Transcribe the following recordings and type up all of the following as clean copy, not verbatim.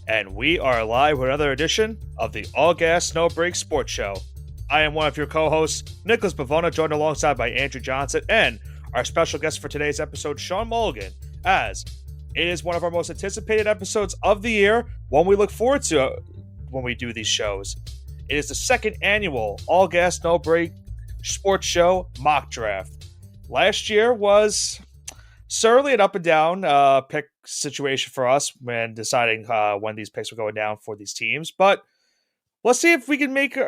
and we are live with another edition of the All Gas No Break Sports Show. I am one of your co-hosts, Nicholas Pavona, joined alongside by Andrew Johnson, and our special guest for today's episode, Sean Mulligan, as it is one of our most anticipated episodes of the year, one we look forward to when we do these shows. It is the second annual All Gas No Break Sports Show mock draft. Last year was certainly an up and down pick situation for us when deciding when these picks were going down for these teams. But let's see if we can make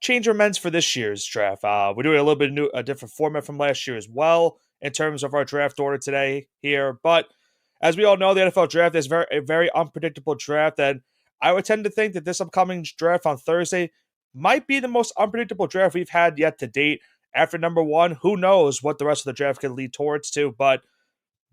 change our amends for this year's draft. We're doing a little bit a different format from last year as well in terms of our draft order today here. But as we all know, the NFL draft is a very unpredictable draft, and I would tend to think that this upcoming draft on Thursday might be the most unpredictable draft we've had yet to date. After number one, who knows what the rest of the draft could lead towards to, but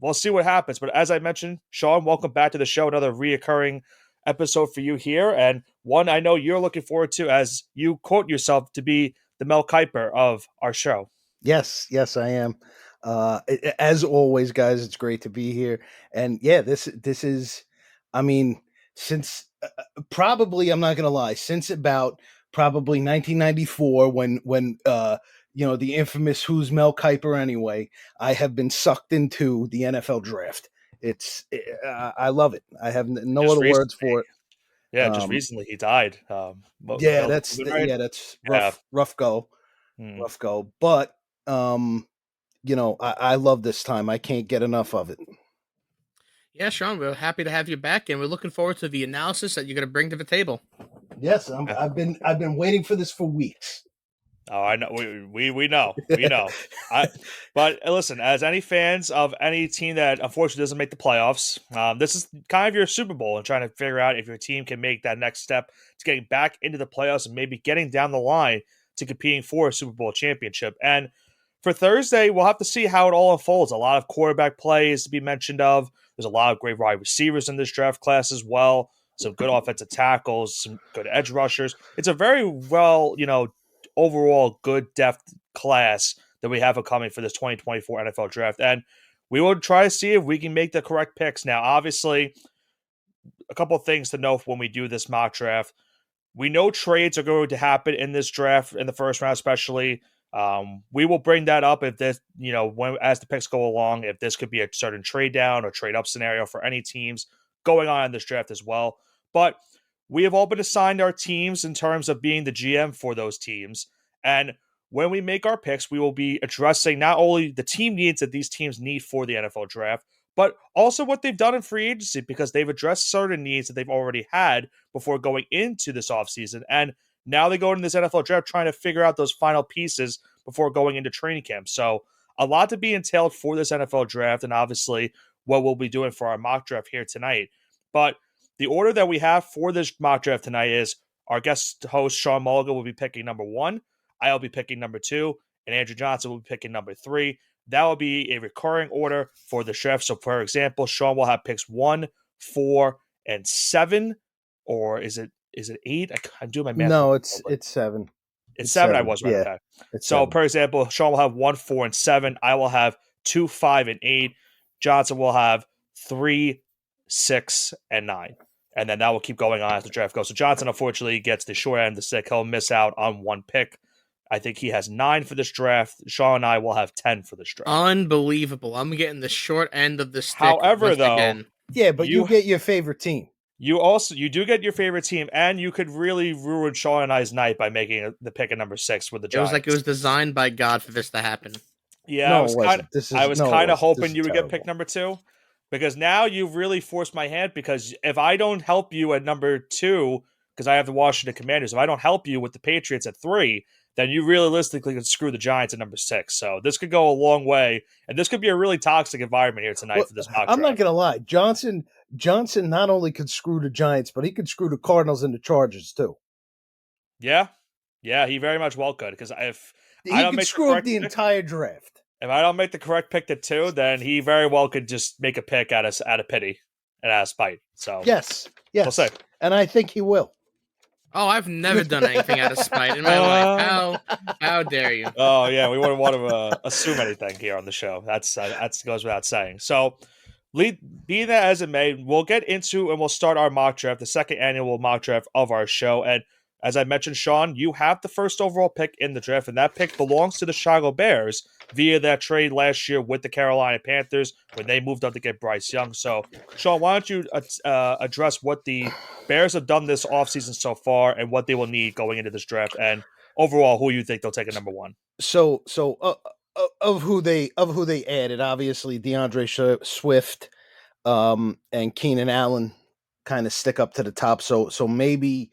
we'll see what happens. But as I mentioned, Sean, welcome back to the show. Another reoccurring episode for you here, and one I know you're looking forward to, as you quote yourself to be the Mel Kiper of our show. Yes, I am. As always, guys, it's great to be here. And yeah, this is, I mean, since probably, I'm not going to lie, since about probably 1994 when the infamous Who's Mel Kiper Anyway, I have been sucked into the NFL draft. I love it. I have no other words for it. Yeah, just recently he died. That's rough go. Rough go. But I love this time. I can't get enough of it. Yeah, Sean, we're happy to have you back, and we're looking forward to the analysis that you're going to bring to the table. Yes, I've been waiting for this for weeks. Oh, I know. We know. But listen, as any fans of any team that unfortunately doesn't make the playoffs, this is kind of your Super Bowl and trying to figure out if your team can make that next step to getting back into the playoffs and maybe getting down the line to competing for a Super Bowl championship. And for Thursday, we'll have to see how it all unfolds. A lot of quarterback play is to be mentioned of. There's a lot of great wide receivers in this draft class as well. Some good offensive tackles, some good edge rushers. It's a very well, overall good depth class that we have coming for this 2024 NFL draft. And we will try to see if we can make the correct picks. Now, obviously, a couple of things to note when we do this mock draft. We know trades are going to happen in this draft in the first round, especially. We will bring that up if this, as the picks go along, if this could be a certain trade down or trade up scenario for any teams going on in this draft as well. But we have all been assigned our teams in terms of being the GM for those teams. And when we make our picks, we will be addressing not only the team needs that these teams need for the NFL draft, but also what they've done in free agency, because they've addressed certain needs that they've already had before going into this offseason. And now they go into this NFL draft trying to figure out those final pieces before going into training camp. So a lot to be entailed for this NFL draft, and obviously what we'll be doing for our mock draft here tonight. But the order that we have for this mock draft tonight is our guest host, Sean Mulligan, will be picking number 1. I'll be picking number 2, and Andrew Johnson will be picking number 3. That will be a recurring order for the draft. So, for example, Sean will have picks 1, 4, and 7, or is it 8? I'm doing my math. No, it's 7. It's 7. I was right. Yeah, Okay. So, 7. For example, Sean will have 1, 4, and 7. I will have 2, 5, and 8. Johnson will have 3, 6, and 9. And then that will keep going on as the draft goes. So Johnson, unfortunately, gets the short end of the stick. He'll miss out on 1 pick. I think he has 9 for this draft. Sean and I will have 10 for this draft. Unbelievable. I'm getting the short end of the stick. However, though, yeah, but you get your favorite team. You do get your favorite team, and you could really ruin Sean and I's night by making the pick at number 6 with the Giants. It was like it was designed by God for this to happen. Yeah, no, I was kind of hoping you would get pick number 2. Because now you've really forced my hand, because if I don't help you at number 2, because I have the Washington Commanders, if I don't help you with the Patriots at 3, then you realistically could screw the Giants at number 6. So this could go a long way, and this could be a really toxic environment here tonight for this mock draft. I'm not going to lie. Johnson not only could screw the Giants, but he could screw the Cardinals and the Chargers too. Yeah, he very much well could, because if he could screw up the entire draft. If I don't make the correct pick at 2, then he very well could just make a pick out of pity and out of spite. So yes, we'll see. And I think he will. Oh, I've never done anything out of spite in my life. How dare you? Oh yeah, we wouldn't want to assume anything here on the show. That's goes without saying. So Be that as it may, we'll get into and we'll start our mock draft, the second annual mock draft of our show. And as I mentioned, Sean, you have the first overall pick in the draft, and that pick belongs to the Chicago Bears via that trade last year with the Carolina Panthers when they moved up to get Bryce Young. So, Sean, why don't you address what the Bears have done this offseason so far and what they will need going into this draft, and overall, who you think they'll take at number one? Of who they added, obviously DeAndre Swift and Keenan Allen kind of stick up to the top. So maybe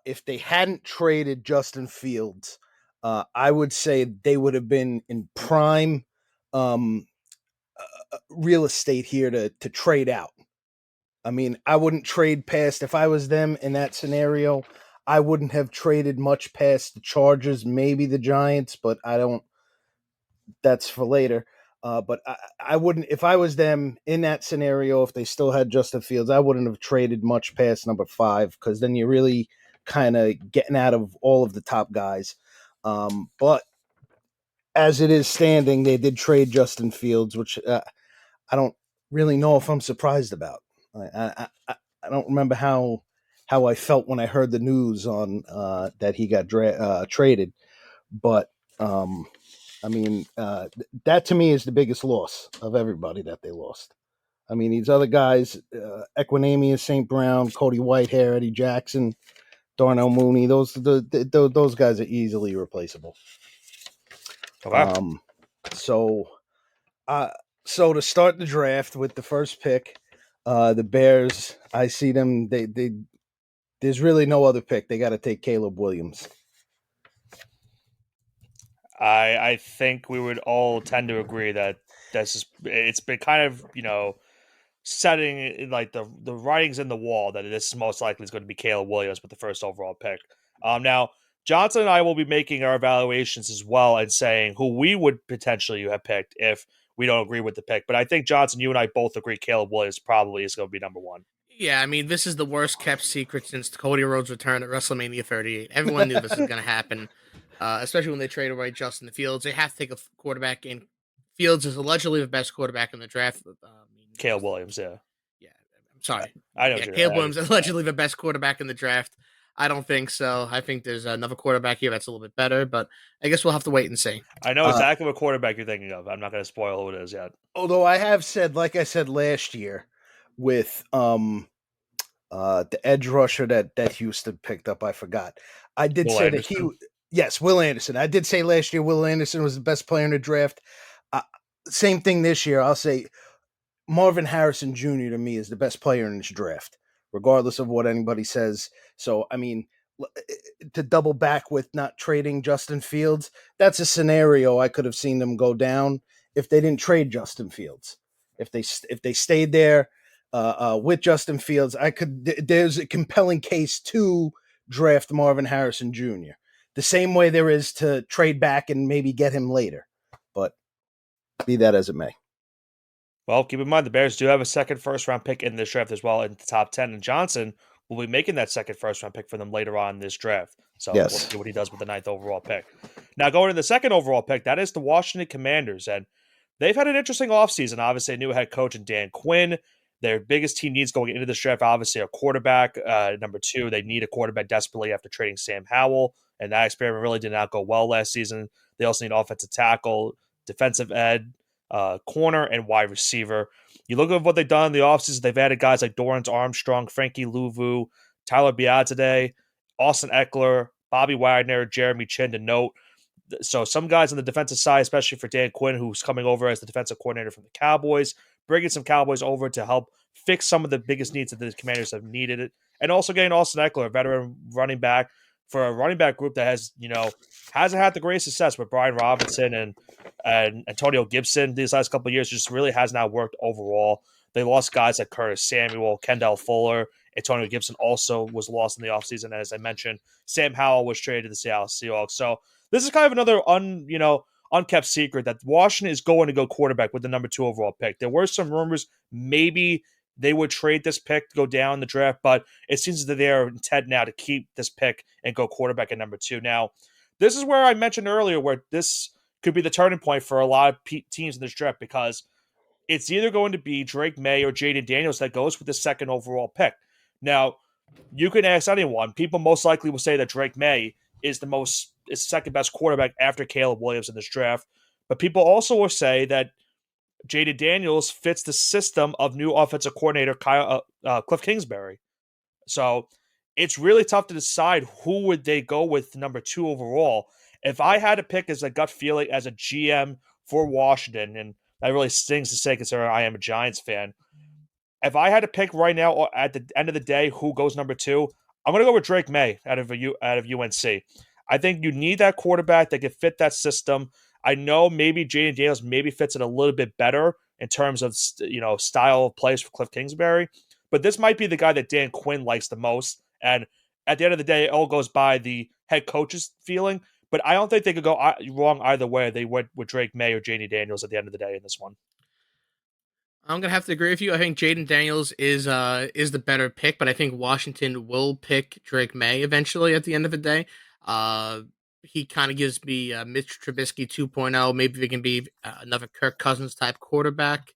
if they hadn't traded Justin Fields, I would say they would have been in prime real estate here to trade out. I mean, I wouldn't trade past, if I was them in that scenario, I wouldn't have traded much past the Chargers, maybe the Giants, but that's for later. But I wouldn't, if I was them in that scenario, if they still had Justin Fields, I wouldn't have traded much past number 5, because then you're really kind of getting out of all of the top guys. But as it is standing, they did trade Justin Fields, which I don't really know if I'm surprised about. I don't remember how I felt when I heard the news on that he got traded, but I mean, that to me is the biggest loss of everybody that they lost. I mean, these other guys, Equinemius, St. Brown, Cody Whitehair, Eddie Jackson, Darnell Mooney, those guys are easily replaceable. Okay. So to start the draft with the first pick, the Bears, I see them. They there's really no other pick. They got to take Caleb Williams. I think we would all tend to agree that it's been kind of setting like the writings in the wall that this is most likely is going to be Caleb Williams with the first overall pick. Now Johnson and I will be making our evaluations as well and saying who we would potentially have picked if we don't agree with the pick. But I think Johnson, you and I both agree Caleb Williams probably is going to be number one. Yeah, I mean, this is the worst kept secret since Cody Rhodes' return at WrestleMania 38. Everyone knew this was going to happen, especially when they traded away Justin Fields. They have to take a quarterback, and Fields is allegedly the best quarterback in the draft. Caleb Williams, yeah. Yeah, I'm sorry. I know. Yeah, Caleb Williams is allegedly the best quarterback in the draft. I don't think so. I think there's another quarterback here that's a little bit better, but I guess we'll have to wait and see. I know exactly what quarterback you're thinking of. I'm not going to spoil who it is yet. Although I have said, like I said last year, with the edge rusher that Houston picked up, I forgot. I did say that yes, Will Anderson. I did say last year Will Anderson was the best player in the draft. Same thing this year. I'll say Marvin Harrison Jr. to me is the best player in this draft, regardless of what anybody says. So, I mean, to double back with not trading Justin Fields, that's a scenario I could have seen them go down if they didn't trade Justin Fields. If they stayed there with Justin Fields, there's a compelling case to draft Marvin Harrison Jr. the same way there is to trade back and maybe get him later. But be that as it may. Well, keep in mind the Bears do have a second first-round pick in this draft as well in the top 10, and Johnson will be making that second first-round pick for them later on in this draft. So yes. We'll see what he does with the 9th overall pick. Now, going to the second overall pick, that is the Washington Commanders, and they've had an interesting offseason. Obviously, a new head coach in Dan Quinn. Their biggest team needs going into this draft, obviously, a quarterback. Number 2, they need a quarterback desperately after trading Sam Howell, and that experiment really did not go well last season. They also need offensive tackle, defensive end, corner, and wide receiver. You look at what they've done in the offseason, they've added guys like Dorrance Armstrong, Frankie Louvu, Tyler Biadasz, Austin Eckler, Bobby Wagner, Jeremy Chin to note. So some guys on the defensive side, especially for Dan Quinn, who's coming over as the defensive coordinator from the Cowboys, bringing some Cowboys over to help fix some of the biggest needs that the Commanders have needed it. And also getting Austin Eckler, a veteran running back, for a running back group that hasn't had the greatest success with Brian Robinson and Antonio Gibson these last couple of years, just really has not worked overall. They lost guys like Curtis Samuel, Kendall Fuller. Antonio Gibson also was lost in the offseason. As I mentioned, Sam Howell was traded to the Seattle Seahawks. So this is kind of another unkept secret that Washington is going to go quarterback with the number 2 overall pick. There were some rumors maybe they would trade this pick to go down in the draft, but it seems that they are intent now to keep this pick and go quarterback at number 2. Now, this is where I mentioned earlier where this could be the turning point for a lot of teams in this draft, because it's either going to be Drake May or Jaden Daniels that goes with the second overall pick. Now, you can ask anyone. People most likely will say that Drake May is the second best quarterback after Caleb Williams in this draft. But people also will say that Jaden Daniels fits the system of new offensive coordinator Cliff Kingsbury. So it's really tough to decide who would they go with number 2 overall. If I had to pick as a gut feeling as a GM for Washington, and that really stings to say considering I am a Giants fan, if I had to pick right now or at the end of the day who goes number 2, I'm going to go with Drake May out of UNC. I think you need that quarterback that can fit that system. I know maybe Jaden Daniels maybe fits it a little bit better in terms of style of plays for Cliff Kingsbury, but this might be the guy that Dan Quinn likes the most. And at the end of the day, it all goes by the head coach's feeling. But I don't think they could go wrong either way. They went with Drake May or Jaden Daniels at the end of the day in this one. I'm gonna have to agree with you. I think Jaden Daniels is the better pick, but I think Washington will pick Drake May eventually at the end of the day. He kind of gives me Mitch Trubisky 2.0. Maybe they can be another Kirk Cousins type quarterback.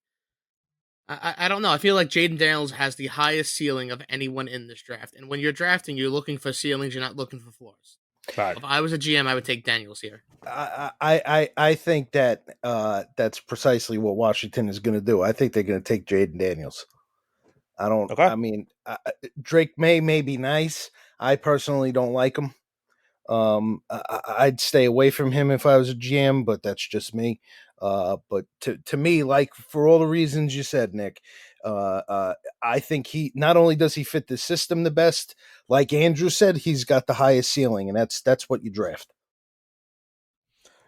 I don't know. I feel like Jaden Daniels has the highest ceiling of anyone in this draft. And when you're drafting, you're looking for ceilings. You're not looking for floors. Right. If I was a GM, I would take Daniels here. I think that that's precisely what Washington is going to do. I think they're going to take Jaden Daniels. I don't. Okay. I mean, Drake may be nice. I personally don't like him. I'd stay away from him if I was a GM, but that's just me. But to me, like for all the reasons you said, Nick, I think he not only does he fit the system the best, like Andrew said, he's got the highest ceiling, and that's what you draft.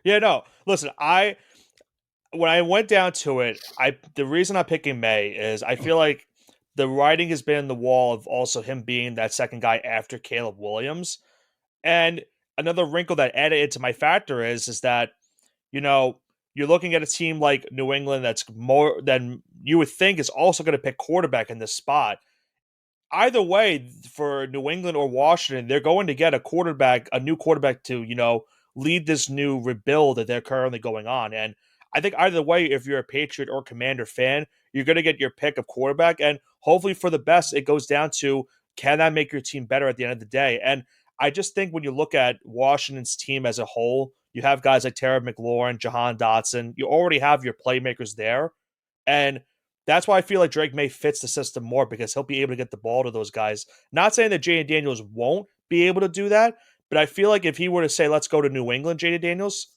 Yeah, no. Listen, when I went down to it, the reason I'm picking May is I feel like the writing has been on the wall of also him being that second guy after Caleb Williams. And another wrinkle that added into my factor is that, you're looking at a team like New England that's more than you would think is also going to pick quarterback in this spot. Either way, for New England or Washington, they're going to get a new quarterback to, lead this new rebuild that they're currently going on. And I think either way, if you're a Patriot or Commander fan, you're going to get your pick of quarterback. And hopefully for the best, it goes down to, can that make your team better at the end of the day? And I just think when you look at Washington's team as a whole, you have guys like Terry McLaurin, Jahan Dotson. You already have your playmakers there. And that's why I feel like Drake May fits the system more because he'll be able to get the ball to those guys. Not saying that Jaden Daniels won't be able to do that, but I feel like if he were to say, let's go to New England, Jaden Daniels,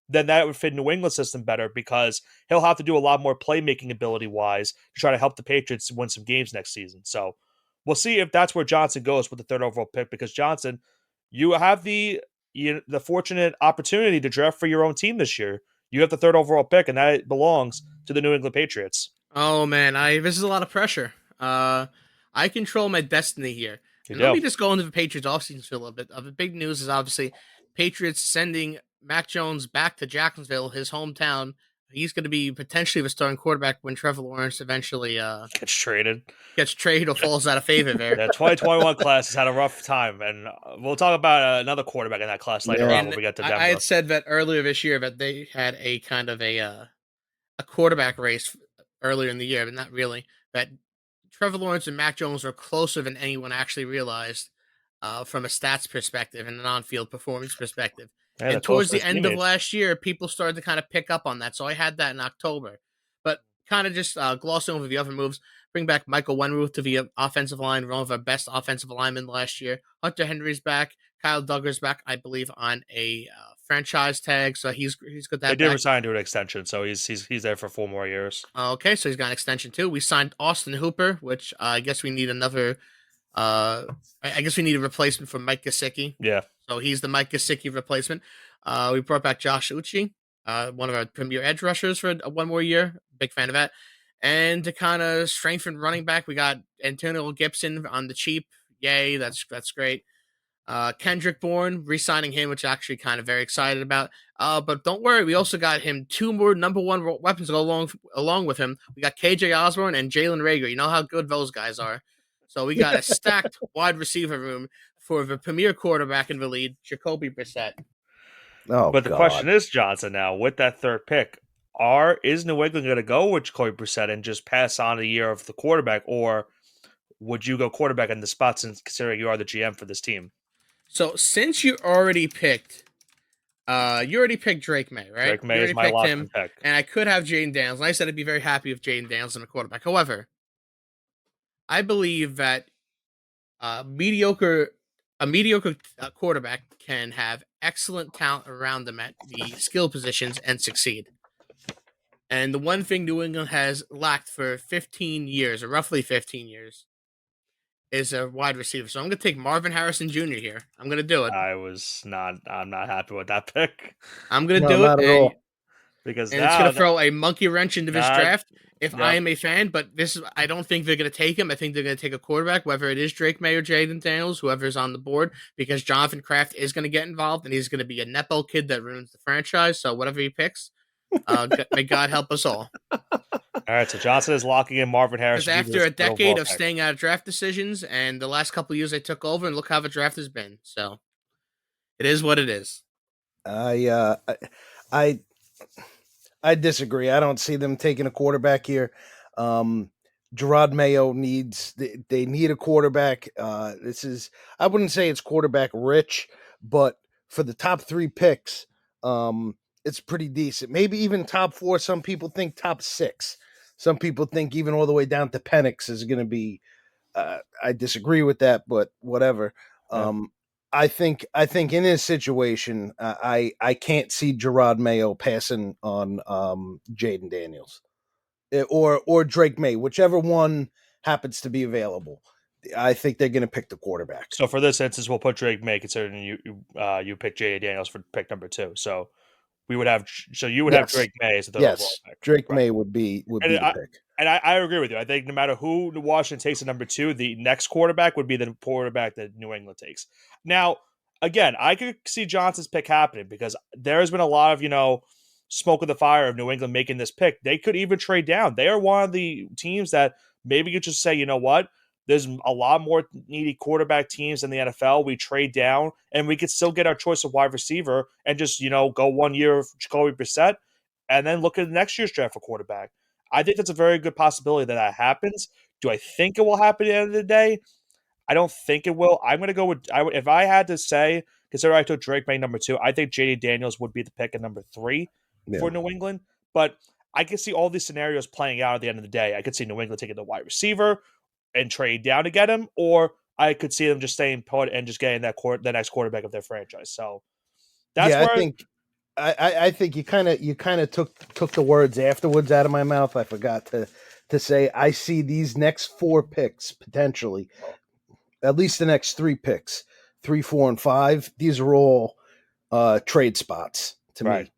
then that would fit New England system better because he'll have to do a lot more playmaking ability-wise to try to help the Patriots win some games next season. So we'll see if that's where Johnson goes with the third overall pick because Johnson, you have the fortunate opportunity to draft for your own team this year. You have the third overall pick, and that belongs to the New England Patriots. Oh, man, this is a lot of pressure. I control my destiny here. Let me just go into the Patriots offseason for a little bit. The big news is obviously Patriots sending Mac Jones back to Jacksonville, his hometown. He's going to be potentially the starting quarterback when Trevor Lawrence eventually gets traded or falls out of favor there. The 2021 class has had a rough time, and we'll talk about another quarterback in that class later on when we get to Denver. I had said that earlier this year that they had a kind of a quarterback race earlier in the year, but not really. That Trevor Lawrence and Mac Jones were closer than anyone actually realized from a stats perspective and an on-field performance perspective. Yeah, and towards the end of last year, people started to kind of pick up on that. So I had that in October. But kind of just glossing over the other moves, bring back Michael Wenruth to the offensive line, one of our best offensive linemen last year. Hunter Henry's back. Kyle Duggar's back, I believe, on a franchise tag. So he's got that. They did resign to an extension, so he's there for 4 more years. Okay, so he's got an extension too. We signed Austin Hooper, which I guess we need another. I guess we need a replacement for Mike Gesicki. Yeah. So he's the Mike Gesicki replacement. We brought back Josh Uche, one of our premier edge rushers for 1 more year. Big fan of that. And to kind of strengthen running back, we got Antonio Gibson on the cheap. Yay, that's great. Kendrick Bourne, re-signing him, which I'm actually kind of very excited about. But don't worry, we also got him 2 more number 1 weapons to go along with him. We got KJ Osborne and Jalen Reagor. You know how good those guys are. So we got a stacked wide receiver room for the premier quarterback in the league, Jacoby Brissett. But the question is, Johnson, now with that third pick, is New England going to go with Jacoby Brissett and just pass on a year of the quarterback, or would you go quarterback in the spot since considering you are the GM for this team? So since you already picked Drake May, right? Drake You May is already my picked lock-in him, pick. and I could have Jaden Daniels. And I said I'd be very happy if Jaden Daniels in a quarterback. However, I believe that mediocre a mediocre quarterback can have excellent talent around them at the skill positions and succeed. And the one thing New England has lacked for 15 years, or roughly 15 years, is a wide receiver. So I'm going to take Marvin Harrison Jr. here. I'm going to do it. I'm not happy with that pick. I'm going to No, do it, not at all. Because and it's going now to throw a monkey wrench into this that draft. If I yep. am a fan, but I don't think they're going to take him. I think they're going to take a quarterback, whether it is Drake May or Jaden Daniels, whoever's on the board, because Jonathan Kraft is going to get involved, and he's going to be a nepo kid that ruins the franchise. So whatever he picks, may God help us all. All right, so Johnson is locking in Marvin Because Harrison. after a decade of staying out of draft decisions, and the last couple of years I took over, and look how the draft has been. So it is what it is. I disagree. I don't see them taking a quarterback here. Gerard Mayo they need a quarterback. I wouldn't say it's quarterback rich, but for the top 3 picks, it's pretty decent. Maybe even top 4. Some people think top 6. Some people think even all the way down to Penix is going to be. I disagree with that, but whatever. Yeah. I think in this situation, I can't see Gerard Mayo passing on Jaden Daniels or Drake May, whichever one happens to be available. I think they're going to pick the quarterback. So for this instance, we'll put Drake May, considering you picked J.A. Daniels for pick number 2. So you would have Drake May as the third overall pick. Drake May would be the pick. And I agree with you. I think no matter who Washington takes at number 2, the next quarterback would be the quarterback that New England takes. Now, again, I could see Johnson's pick happening because there has been a lot of, smoke in the fire of New England making this pick. They could even trade down. They are one of the teams that maybe you just say, you know what? There's a lot more needy quarterback teams in the NFL. We trade down and we could still get our choice of wide receiver and just, go 1 year of Jacoby Brissett and then look at the next year's draft for quarterback. I think that's a very good possibility that happens. Do I think it will happen at the end of the day? I don't think it will. I'm going to go with, if I had to say, consider I took Drake May number 2, I think J.D. Daniels would be the pick at number 3 for New England. But I can see all these scenarios playing out at the end of the day. I could see New England taking the wide receiver and trade down to get him, or I could see them just staying put and just getting the next quarterback of their franchise. So that's where I think you kind of took the words afterwards out of my mouth. I forgot to say I see these next 4 picks potentially, at least the next 3 picks, 3, 4, and 5. These are all trade spots to me,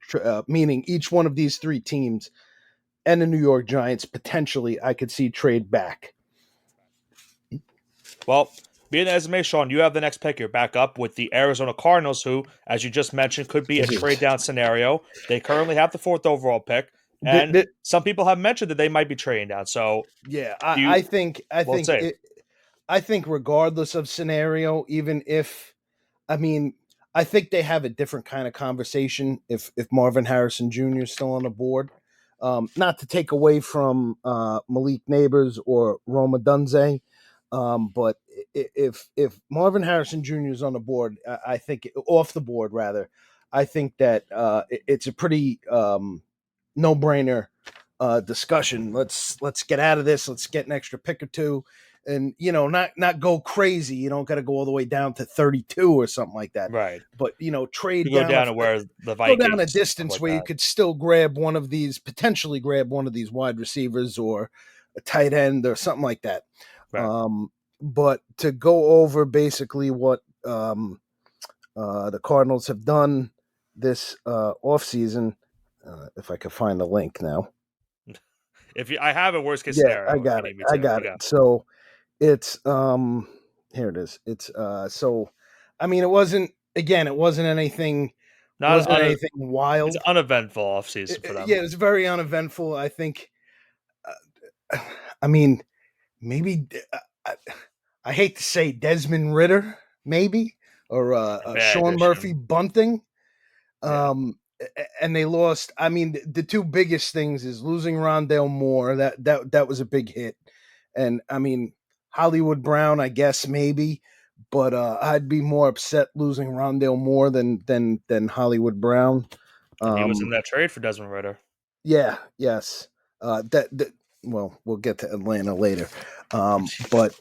meaning each one of these 3 teams and the New York Giants potentially I could see trade back. Well, being as it may, Sean, you have the next pick. You're back up with the Arizona Cardinals, who, as you just mentioned, could be a trade-down scenario. They currently have the 4th overall pick, and some people have mentioned that they might be trading down. So, yeah, I think regardless of scenario, even if, I think they have a different kind of conversation if Marvin Harrison Jr. is still on the board. Not to take away from Malik Neighbors or Roma Dunze. But if Marvin Harrison Jr. is on the board, I think off the board rather, I think that it's a pretty no-brainer discussion. Let's get out of this. Let's get an extra pick or 2, and not go crazy. You don't got to go all the way down to 32 or something like that. Right. But trade down to where the Vikings go down a distance where you could still potentially grab one of these wide receivers or a tight end or something like that. Right. But to go over basically what the Cardinals have done this offseason, if I could find the link now. I have a worst case scenario. I got it. So it's here it is. It's so it wasn't anything. Anything wild. It's uneventful offseason for them. Yeah, it was very uneventful. I think. Maybe I hate to say Desmond Ridder, maybe, or Sean Murphy Bunting. and they lost. I mean, the two biggest things is losing Rondale Moore. That was a big hit, and I mean Hollywood Brown, I guess maybe, but I'd be more upset losing Rondale Moore than Hollywood Brown. And he was in that trade for Desmond Ritter. Yeah, yes. That well, we'll get to Atlanta later. But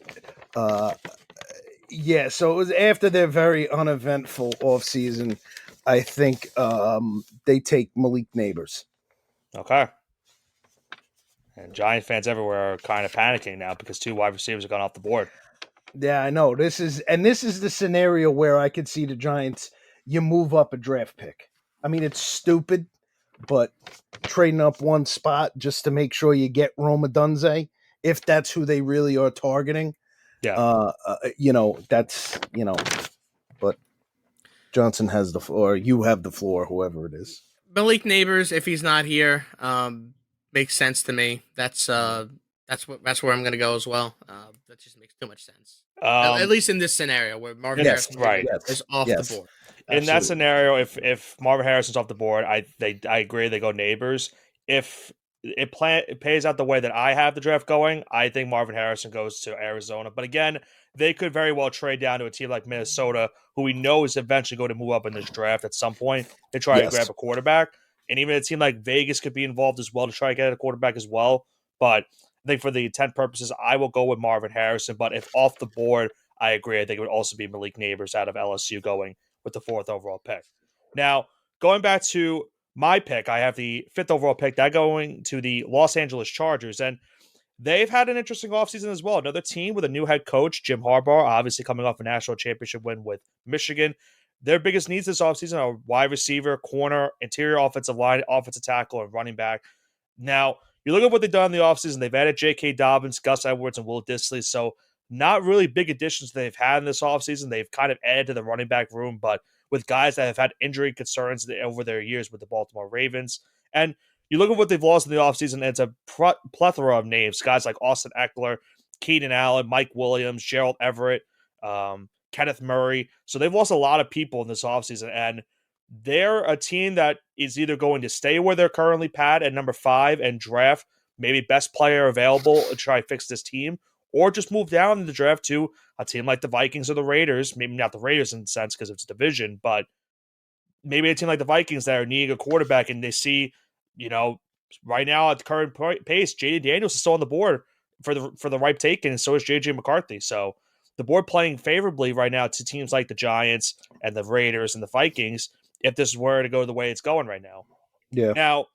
yeah, so it was after their very uneventful offseason. I think they take Malik Neighbors. Okay. And Giant fans everywhere are kind of panicking now because 2 wide receivers have gone off the board. Yeah, I know. This is the scenario where I could see the Giants, you move up a draft pick. I mean, it's stupid, but trading up one spot just to make sure you get Roma Dunze, if that's who they really are targeting. Yeah. That's, but Johnson has the floor. You have the floor, whoever it is. Malik Neighbors, if he's not here, makes sense to me. That's where I'm gonna go as well. That just makes too much sense. At least in this scenario where Marvin Harrison is off the board. In that scenario, if Marvin Harrison's off the board, I agree they go Neighbors. If it pays out the way that I have the draft going, I think Marvin Harrison goes to Arizona. But again, they could very well trade down to a team like Minnesota, who we know is eventually going to move up in this draft at some point to try to grab a quarterback. And even a team like Vegas could be involved as well to try to get a quarterback as well. But I think for the intent purposes, I will go with Marvin Harrison. But if off the board, I agree. I think it would also be Malik Neighbors out of LSU going with the 4th overall pick. Now, going back to my pick, I have the 5th overall pick. That going to the Los Angeles Chargers. And they've had an interesting offseason as well. Another team with a new head coach, Jim Harbaugh, obviously coming off a national championship win with Michigan. Their biggest needs this offseason are wide receiver, corner, interior offensive line, offensive tackle, and running back. Now, you look at what they've done in the offseason. They've added J.K. Dobbins, Gus Edwards, and Will Dissly. So not really big additions they've had in this offseason. They've kind of added to the running back room, but with guys that have had injury concerns over their years with the Baltimore Ravens. And you look at what they've lost in the offseason, and it's a plethora of names. Guys like Austin Eckler, Keenan Allen, Mike Williams, Gerald Everett, Kenneth Murray. So they've lost a lot of people in this offseason, and they're a team that is either going to stay where they're currently at number 5 and draft maybe best player available to try to fix this team, or just move down in the draft to a team like the Vikings or the Raiders. Maybe not the Raiders in a sense because it's a division, but maybe a team like the Vikings that are needing a quarterback and they see, right now at the current pace, J.D. Daniels is still on the board for the right take, and so is J.J. McCarthy. So the board playing favorably right now to teams like the Giants and the Raiders and the Vikings if this were to go the way it's going right now. Yeah. Now,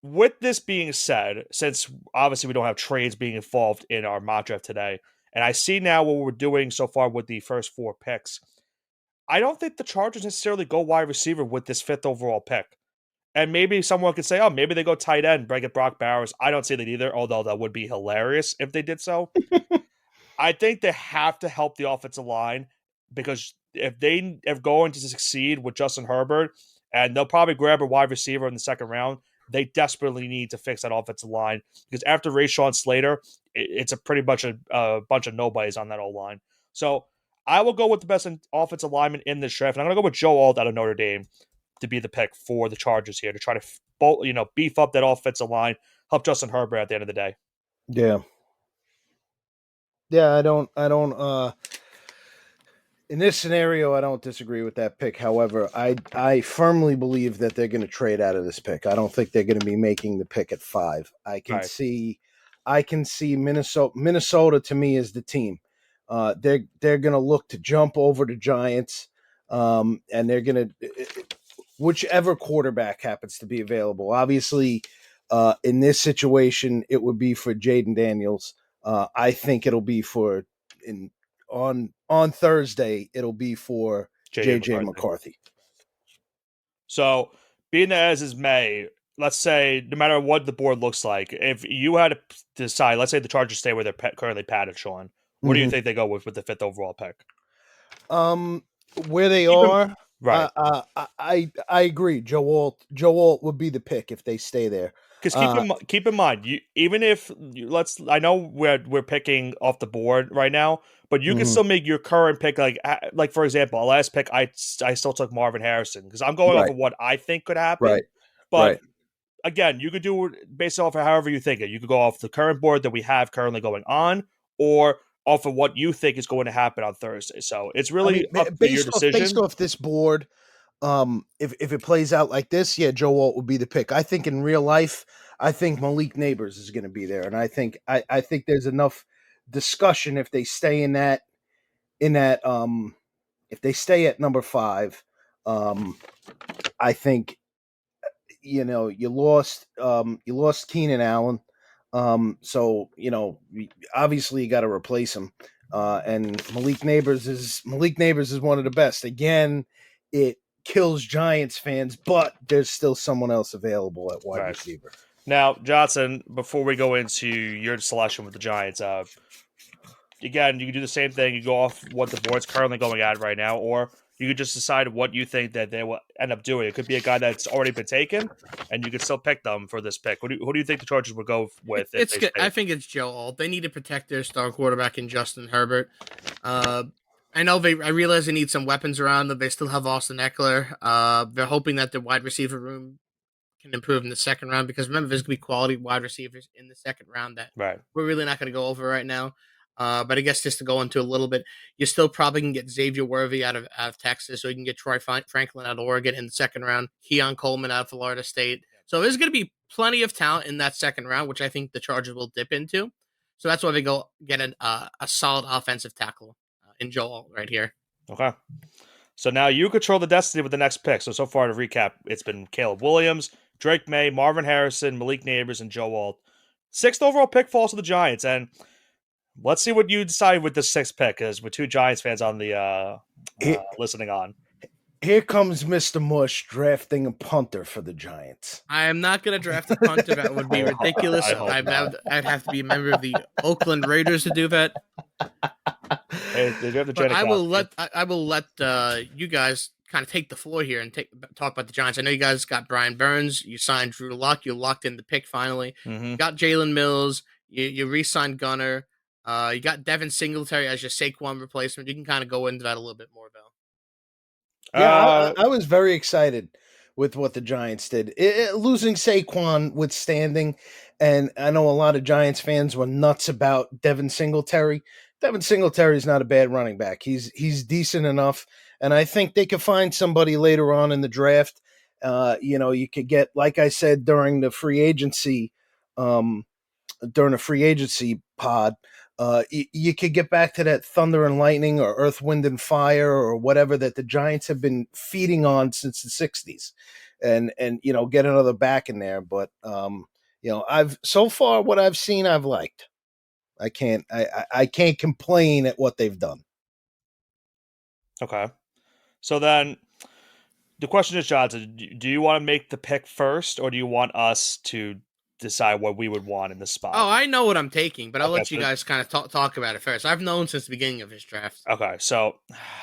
with this being said, since obviously we don't have trades being involved in our mock draft today, and I see now what we're doing so far with the first 4 picks, I don't think the Chargers necessarily go wide receiver with this 5th overall pick. And maybe someone could say, oh, maybe they go tight end, bring it Brock Bowers. I don't see that either, although that would be hilarious if they did so. I think they have to help the offensive line because if they are going to succeed with Justin Herbert, and they'll probably grab a wide receiver in the 2nd round, they desperately need to fix that offensive line because after Rashawn Slater, it's a pretty much a bunch of nobodies on that O-line. So I will go with the best offensive lineman in this draft, and I'm going to go with Joe Alt out of Notre Dame to be the pick for the Chargers here to try to beef up that offensive line, help Justin Herbert at the end of the day. Yeah. Yeah, I don't in this scenario, I don't disagree with that pick. However, I firmly believe that they're going to trade out of this pick. I don't think they're going to be making the pick at 5. I can see Minnesota to me is the team. They're going to look to jump over the Giants, and they're going to whichever quarterback happens to be available. Obviously, in this situation, it would be for Jaden Daniels. I think it'll be on Thursday, it'll be for J.J. McCarthy. So, being that as is May, let's say no matter what the board looks like, if you had to decide, let's say the Chargers stay where they're currently padded, Sean, what do you think they go with the 5th overall pick? Where they are, Right. I agree. Joe Alt would be the pick if they stay there. Because keep in mind, you even if I know we're picking off the board right now, but you can Mhm. still make your current pick. Like for example, our last pick, I still took Marvin Harrison because I'm going off Right, of what I think could happen. right, But right. again, you could do it based off of however you think it. You could go off the current board that we have currently going on, or off of what you think is going to happen on Thursday. So it's I mean, really up to your based decision. off this board, if it plays out like this, yeah, Joe Alt would be the pick. I think in real life, I think Malik Neighbors is going to be there, and I think there's enough discussion if they stay in that if they stay at number 5. I think you lost Keenan Allen, so obviously you got to replace him. And Malik Neighbors is one of the best. Again, it kills Giants fans, but there's still someone else available at wide Right. receiver. Now, Johnson, before we go into your selection with the Giants, again, you can do the same thing. You go off what the board's currently going at right now, or you could just decide what you think that they will end up doing. It could be a guy that's already been taken, and you could still pick them for this pick. Who do you think the Chargers would go with if It's they good. stay? I think it's Joe Alt. They need to protect their star quarterback in Justin Herbert. I know I realize they need some weapons around them. They still have Austin Eckler. They're hoping that their wide receiver room can improve in the second round because remember, there's going to be quality wide receivers in the second round that Right. we're really not going to go over right now. But I guess just to go into a little bit, you still probably can get Xavier Worthy out of Texas, so you can get Troy Franklin out of Oregon in the second round, Keon Coleman out of Florida State. So there's going to be plenty of talent in that second round, which I think the Chargers will dip into. So that's why they go get a solid offensive tackle in Joel right here. Okay. So now you control the destiny with the next pick. So far to recap, it's been Caleb Williams, Drake May, Marvin Harrison, Malik Neighbors, and Joe Alt. 6th overall pick falls to the Giants, and let's see what you decide with the 6th pick, because we're 2 Giants fans on the Here, listening on. here comes Mr. Mush drafting a punter for the Giants. I am not going to draft a punter. That would be ridiculous. I'd have to be a member of the Oakland Raiders to do that. Hey, they do have the But I will genetic let you guys kind of take the floor here and talk about the Giants. I know you guys got Brian Burns. You signed Drew Luck. You locked in the pick finally. Mhm. You got Jalen Mills. You re-signed Gunner. You got Devin Singletary as your Saquon replacement. You can kind of go into that a little bit more, Bill. Yeah, I was very excited with what the Giants did. Losing Saquon withstanding, and I know a lot of Giants fans were nuts about Devin Singletary. Devin Singletary is not a bad running back. He's decent enough, and I think they could find somebody later on in the draft. You could get, like I said during a free agency pod, you could get back to that thunder and lightning or earth, wind, and fire or whatever that the Giants have been feeding on since the 60s and get another back in there. But, I've so far what I've seen, I've liked. I can't complain at what they've done. Okay. So then the question is, Johnson, do you want to make the pick first, or do you want us to decide what we would want in this spot? Oh, I know what I'm taking, but I'll Okay, let you guys kind of talk about it first. I've known since the beginning of his draft. Okay, so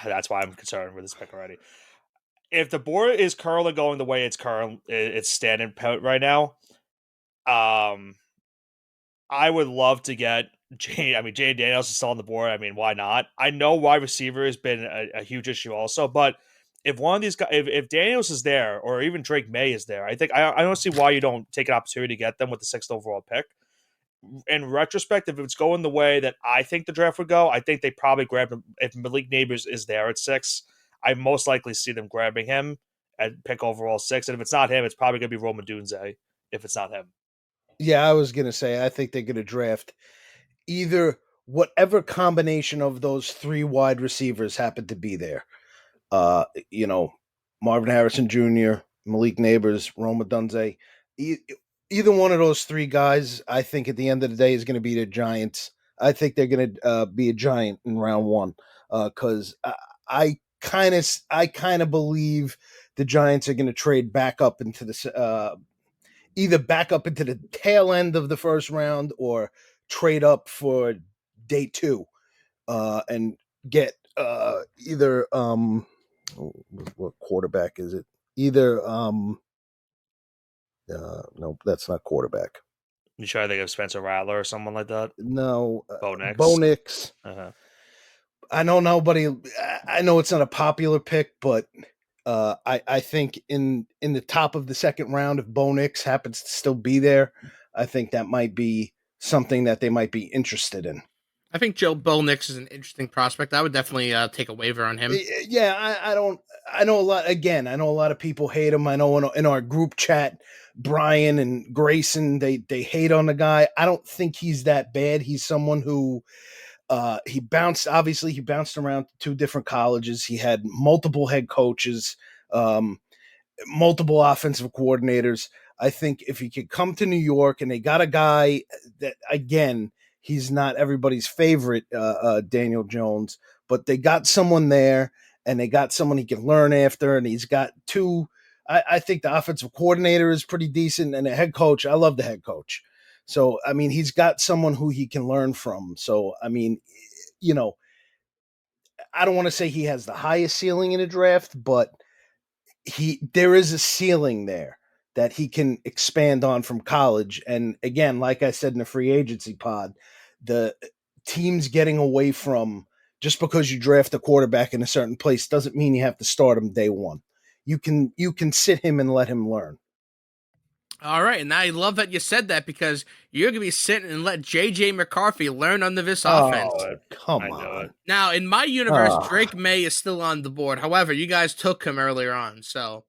that's why I'm concerned with this pick already. If the board is currently going the way it's standing right now, I would love to get Jay Daniels is still on the board. I mean, why not? I know wide receiver has been a huge issue also, but if one of these guys, if Daniels is there, or even Drake May is there, I think I don't see why you don't take an opportunity to get them with the 6th overall pick. In retrospect, if it's going the way that I think the draft would go, I think they probably grab him. If Malik Neighbors is there at 6, I most likely see them grabbing him at pick overall 6. And if it's not him, it's probably going to be Rome Odunze if it's not him. Yeah, I was going to say, I think they're going to draft either whatever combination of those 3 wide receivers happen to be there. Marvin Harrison Jr., Malik Neighbors, Rome Odunze. Either one of those 3 guys, I think at the end of the day is going to be the Giants. I think they're going to be a Giant in round 1 because I kind of believe the Giants are going to trade back up into the either back up into the tail end of the first round or trade up for day 2 and get either what quarterback is it? Either no, that's not quarterback. You try to think of Spencer Rattler or someone like that? No, Bo Nix. Uh-huh. I know nobody. I know it's not a popular pick, but I think in the top of the second round, if Bo Nix happens to still be there, I think that might be something that they might be interested in. I think Bo Nix is an interesting prospect. I would definitely take a waiver on him. Yeah, I don't. I know a lot. Again, I know a lot of people hate him. I know in our group chat, Brian and Grayson, they hate on the guy. I don't think he's that bad. He's someone who he bounced around 2 different colleges. He had multiple head coaches, multiple offensive coordinators. I think if he could come to New York and they got a guy that, again, he's not everybody's favorite, Daniel Jones, but they got someone there and they got someone he can learn after. And he's got 2. I think the offensive coordinator is pretty decent, and the head coach, I love the head coach. So, I mean, he's got someone who he can learn from. So, I mean, I don't want to say he has the highest ceiling in a draft, but there is a ceiling there that he can expand on from college. And again, like I said in the free agency pod, the teams getting away from just because you draft a quarterback in a certain place doesn't mean you have to start him day one. You can sit him and let him learn. All right, and I love that you said that because you're going to be sitting and let J.J. McCarthy learn under this offense. Come on. Now, in my universe, Drake May is still on the board. However, you guys took him earlier on, so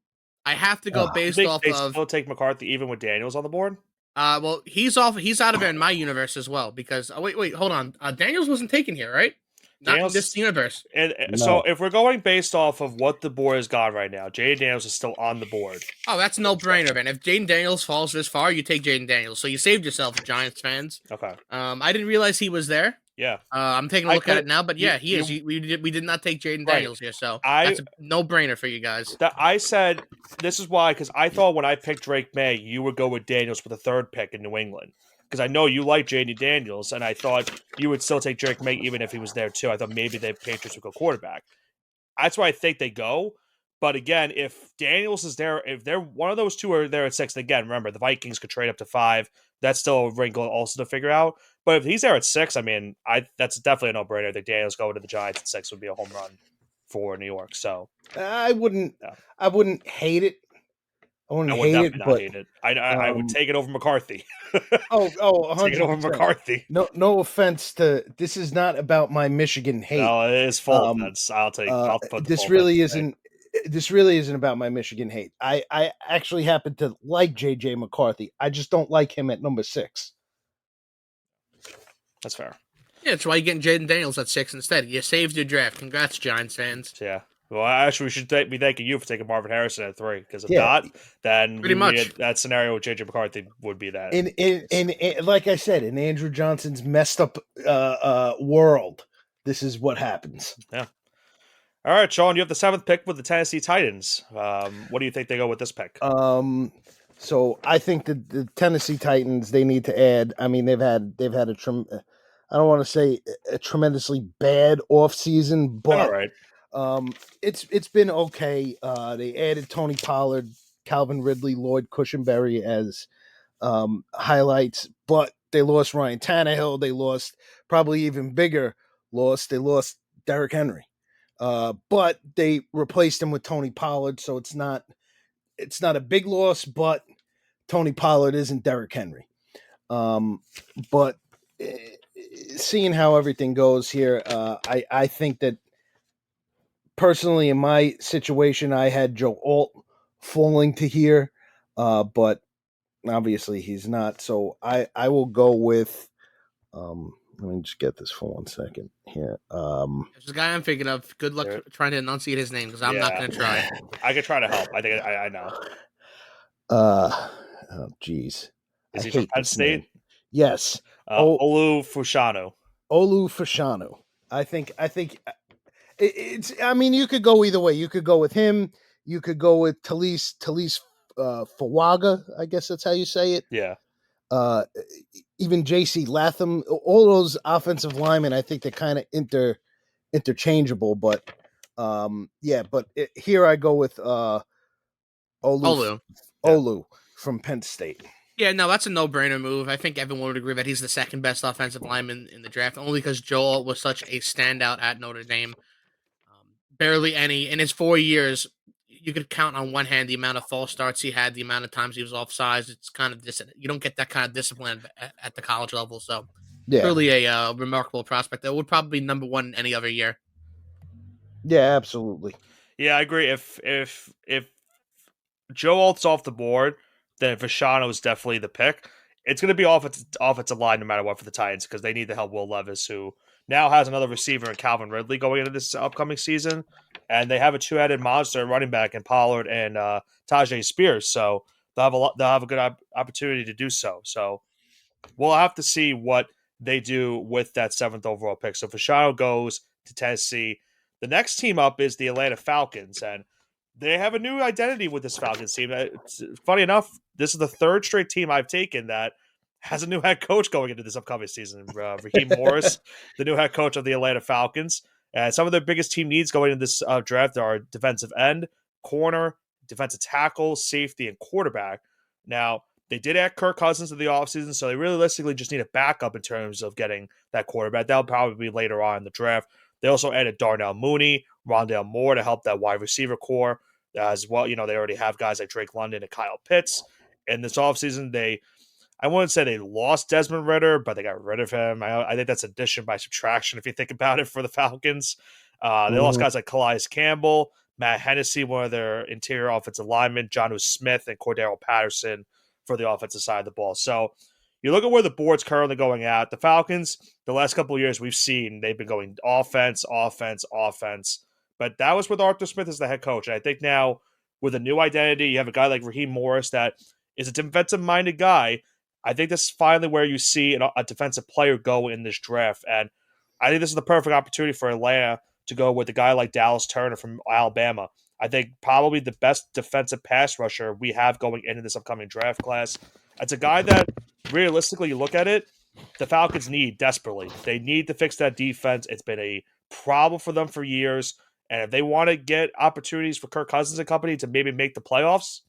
I have to go based off they of. Still take McCarthy even with Daniels on the board? Well, he's out of there in my universe as well because wait, hold on. Daniels wasn't taken here, right? Not in this universe. And so if we're going based off of what the board has got right now, Jaden Daniels is still on the board. Oh, that's no brainer, man. If Jaden Daniels falls this far, you take Jaden Daniels. So you saved yourself, Giants fans. Okay. I didn't realize he was there. Yeah. I'm taking a look at it now, but yeah, he is. We did not take Jaden Daniels here, so that's a no brainer for you guys. I said this is why, because I thought when I picked Drake May, you would go with Daniels with the 3rd pick in New England. Because I know you like J.D. Daniels, and I thought you would still take Drake May even if he was there too. I thought maybe the Patriots would go quarterback. That's why I think they go. But again, if Daniels is there, if they're one of those 2 are there at 6, again, remember, the Vikings could trade up to 5. That's still a wrinkle also to figure out. But if he's there at 6, I mean, that's definitely a no-brainer. That Daniels going to the Giants at 6 would be a home run for New York. So I wouldn't hate it. I would hate it. I would take it over McCarthy. 100%. Take it over McCarthy. No offense to this is not about my Michigan hate. No, it is full offense. I'll put this really isn't. This really isn't about my Michigan hate. I actually happen to like JJ McCarthy. I just don't like him at number 6. That's fair. Yeah, that's why you're getting Jaden Daniels at 6 instead. You saved your draft. Congrats, Giants fans. Yeah. Well, actually, we should be thanking you for taking Marvin Harrison at 3, because if not, then pretty much that scenario with JJ McCarthy would be that. In like I said, in Andrew Johnson's messed up world, this is what happens. Yeah. All right, Sean, you have the 7th pick with the Tennessee Titans. What do you think they go with this pick? So I think that the Tennessee Titans, they need to add. I mean, they've had I don't want to say a tremendously bad offseason, but all right. It's been okay. They added Tony Pollard, Calvin Ridley, Lloyd Cushenberry as highlights, but they lost Ryan Tannehill. They lost probably even bigger loss. They lost Derrick Henry, but they replaced him with Tony Pollard. So it's not a big loss, but Tony Pollard isn't Derrick Henry. But seeing how everything goes here, I think that. Personally, in my situation, I had Joe Alt falling to here, but obviously he's not. So I will go with. Let me just get this for 1 second here. There's a guy I'm thinking of. Good luck trying to enunciate his name because I'm not going to try. I could try to help. I think I know. Oh, geez. Is he from Penn State? Name. Yes. Olu Fashanu. Olu Fashanu. I think. I mean, you could go either way. You could go with him. You could go with Talise Fawaga. I guess that's how you say it. Yeah. Even J.C. Latham. All those offensive linemen, I think they're kind of interchangeable. But Yeah, but here I go with Olu. Olu from Penn State. Yeah, no, that's a no-brainer move. I think everyone would agree that he's the second best offensive lineman in the draft, only because Joel was such a standout at Notre Dame. Barely any in his 4 years. You could count on one hand the amount of false starts he had, the amount of times he was offsides. It's kind of you don't get that kind of discipline at the college level. So, Yeah, truly a remarkable prospect. That would probably be number one any other year. yeah, absolutely. Yeah, I agree. If Joe Alt's off the board, then Vashano is definitely the pick. It's going to be offensive line no matter what for the Titans because they need to help Will Levis, who now has another receiver in Calvin Ridley going into this upcoming season, and they have a two-headed monster running back in Pollard and Tajay Spears. So they'll have a good opportunity to do so. So we'll have to see what they do with that seventh overall pick. So Fashano goes to Tennessee. The next team up is the Atlanta Falcons, and they have a new identity with this Falcons team. It's, funny enough, this is the third straight team I've taken that has a new head coach going into this upcoming season. Raheem Morris, the new head coach of the Atlanta Falcons. And some of their biggest team needs going into this draft are defensive end, corner, defensive tackle, safety, and quarterback. Now, they did add Kirk Cousins to the offseason, so they realistically just need a backup in terms of getting that quarterback. That'll probably be later on in the draft. They also added Darnell Mooney, Rondale Moore to help that wide receiver core as well. You know, they already have guys like Drake London and Kyle Pitts. In this offseason, I wouldn't say they lost Desmond Ridder, but they got rid of him. I think that's addition by subtraction if you think about it for the Falcons. They lost guys like Calais Campbell, Matt Hennessy, one of their interior offensive linemen, Jonnu Smith, and Cordero Patterson for the offensive side of the ball. So you look at where the board's currently going at. The Falcons, the last couple of years we've seen, they've been going offense. But that was with Arthur Smith as the head coach. And I think now with a new identity, you have a guy like Raheem Morris that is a defensive-minded guy. I think this is finally where you see a defensive player go in this draft. And I think this is the perfect opportunity for Atlanta to go with a guy like Dallas Turner from Alabama. I think probably the best defensive pass rusher we have going into this upcoming draft class. It's a guy that, realistically, you look at it, the Falcons need desperately. They need to fix that defense. It's been a problem for them for years. And if they want to get opportunities for Kirk Cousins and company to maybe make the playoffs,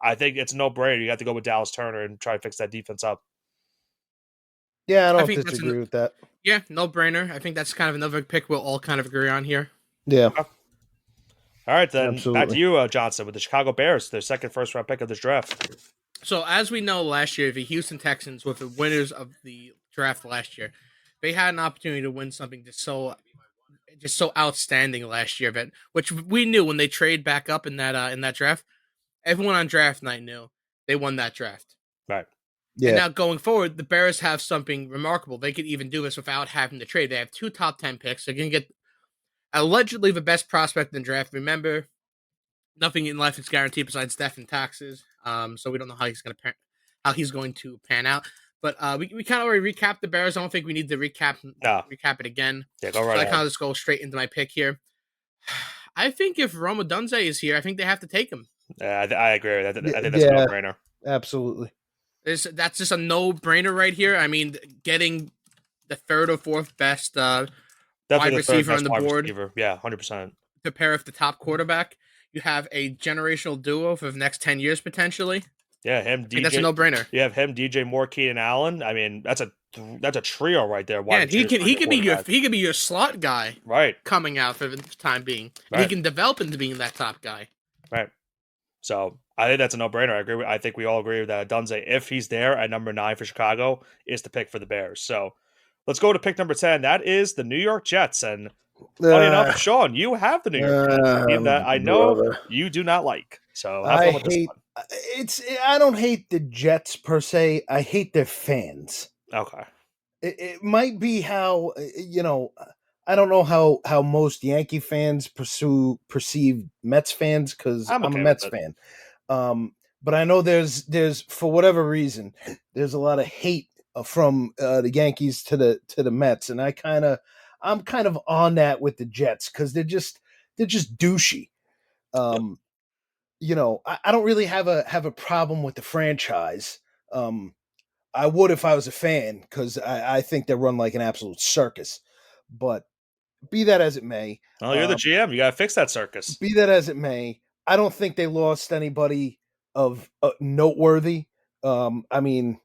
I think it's a no-brainer. You have to go with Dallas Turner and try to fix that defense up. Yeah, I don't disagree with that. Yeah, no-brainer. I think that's kind of another pick we'll all kind of agree on here. Yeah. All right, then back to you, Johnson, with the Chicago Bears, their second first-round pick of this draft. So as we know, last year, the Houston Texans were the winners of the draft last year. They had an opportunity to win something just so outstanding last year, which we knew when they trade back up in that draft. Everyone on draft night knew they won that draft. Right. Yeah. And now going forward, the Bears have something remarkable. They could even do this without having to trade. They have 2 top 10 picks. They're going to get allegedly the best prospect in the draft. Remember, nothing in life is guaranteed besides death and taxes. So we don't know how he's going to pan out. But we kind of already recapped the Bears. I don't think we need to recap it again. Yeah, go right so ahead. I kind of just go straight into my pick here. I think if Rome Odunze is here, I think they have to take him. Yeah, I agree. I think that's a no-brainer. Absolutely. That's just a no-brainer right here. I mean, getting the third or fourth best wide receiver on the board. Receiver. Yeah, 100%. To pair with the top quarterback. You have a generational duo for the next 10 years, potentially. Yeah, him, DJ. That's a no-brainer. You have him, DJ Moore, Keenan Allen. I mean, that's a trio right there. Yeah, he could be your slot guy. Right. Coming out for the time being. Right. He can develop into being that top guy. Right. So I think that's a no-brainer. I agree. I think we all agree that Dunze, if he's there at number 9 for Chicago, is the pick for the Bears. So let's go to pick number 10. That is the New York Jets. And funny enough, Sean, you have the New York Jets, a team that I know you do not like. So I don't hate the Jets per se. I hate their fans. Okay. It might be how I don't know how most Yankee fans perceive Mets fans because I'm a Mets fan. But I know there's for whatever reason there's a lot of hate from the Yankees to the Mets, and I'm kind of on that with the Jets because they're just douchey. I don't really have a problem with the franchise. I would if I was a fan because I think they run like an absolute circus, but be that as it may, Oh, you're the GM. You got to fix that circus. be that as it may, I don't think they lost anybody of noteworthy. I mean,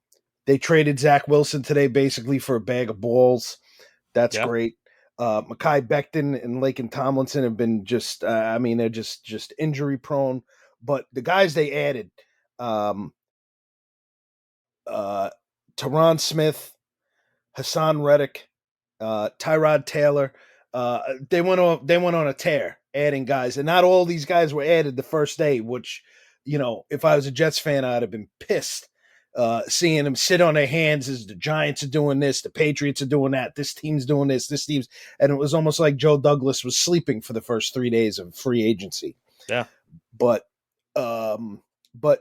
they traded Zach Wilson today basically for a bag of balls. That's great. Mekhi Becton and Laken Tomlinson have been just, they're just injury prone. But the guys they added, Teron Smith, Hassan Reddick, Tyrod Taylor, they went on a tear adding guys, and not all these guys were added the first day, which, if I was a Jets fan, I'd have been pissed seeing them sit on their hands as the Giants are doing this, the Patriots are doing that, this team's doing this team's, and it was almost like Joe Douglas was sleeping for the first 3 days of free agency. Yeah. But in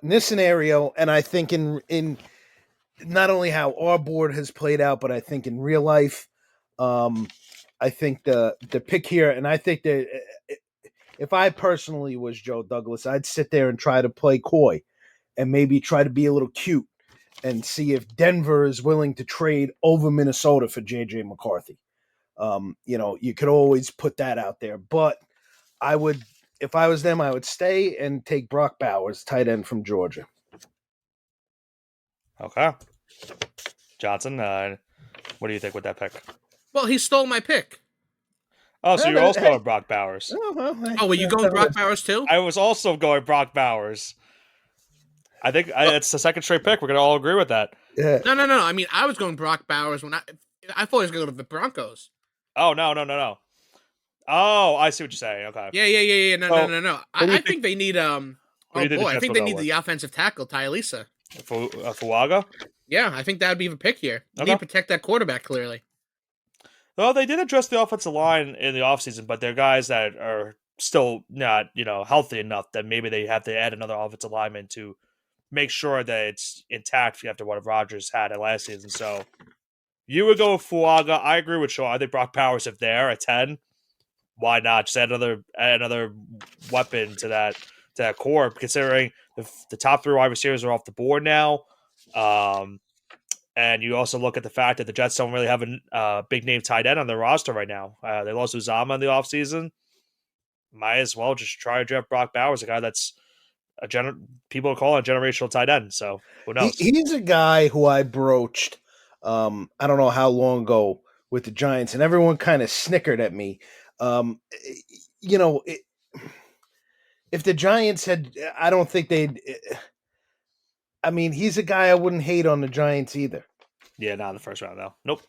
this scenario, and I think in not only how our board has played out, but I think in real life, I think the pick here, and I think that if I personally was Joe Douglas, I'd sit there and try to play coy and maybe try to be a little cute and see if Denver is willing to trade over Minnesota for J.J. McCarthy. You could always put that out there, but I would, if I was them, I would stay and take Brock Bowers, tight end from Georgia. Okay. Johnson, what do you think with that pick? Well, he stole my pick. Oh, so you're also going Brock Bowers. Were you going Brock Bowers too? I was also going Brock Bowers. I think it's the second straight pick. We're going to all agree with that. Yeah. No. I mean, I was going Brock Bowers when I thought he was going to go to the Broncos. Oh, no. Oh, I see what you're saying. Okay. Yeah. No. I think they need I think they need the offensive tackle, Tylisa. Fuaga? Yeah, I think that would be the pick here. They need to protect that quarterback, clearly. Well, they did address the offensive line in the offseason, but they're guys that are still not, healthy enough that maybe they have to add another offensive lineman to make sure that it's intact after what Rodgers had at last season. So you would go with Fuaga. I agree with Sean. I think Brock Bowers, if there at 10, why not? Just add another weapon to that core, considering the top 3 wide receivers are off the board now. And you also look at the fact that the Jets don't really have a big name tight end on their roster right now. They lost Uzama in the offseason. Might as well just try to draft Brock Bowers, a guy that's people call a generational tight end. So who knows? He's a guy who I broached, I don't know how long ago with the Giants, and everyone kind of snickered at me. If the Giants had, I don't think they'd. I mean, he's a guy I wouldn't hate on the Giants either. Yeah, not in the first round, though. Nope.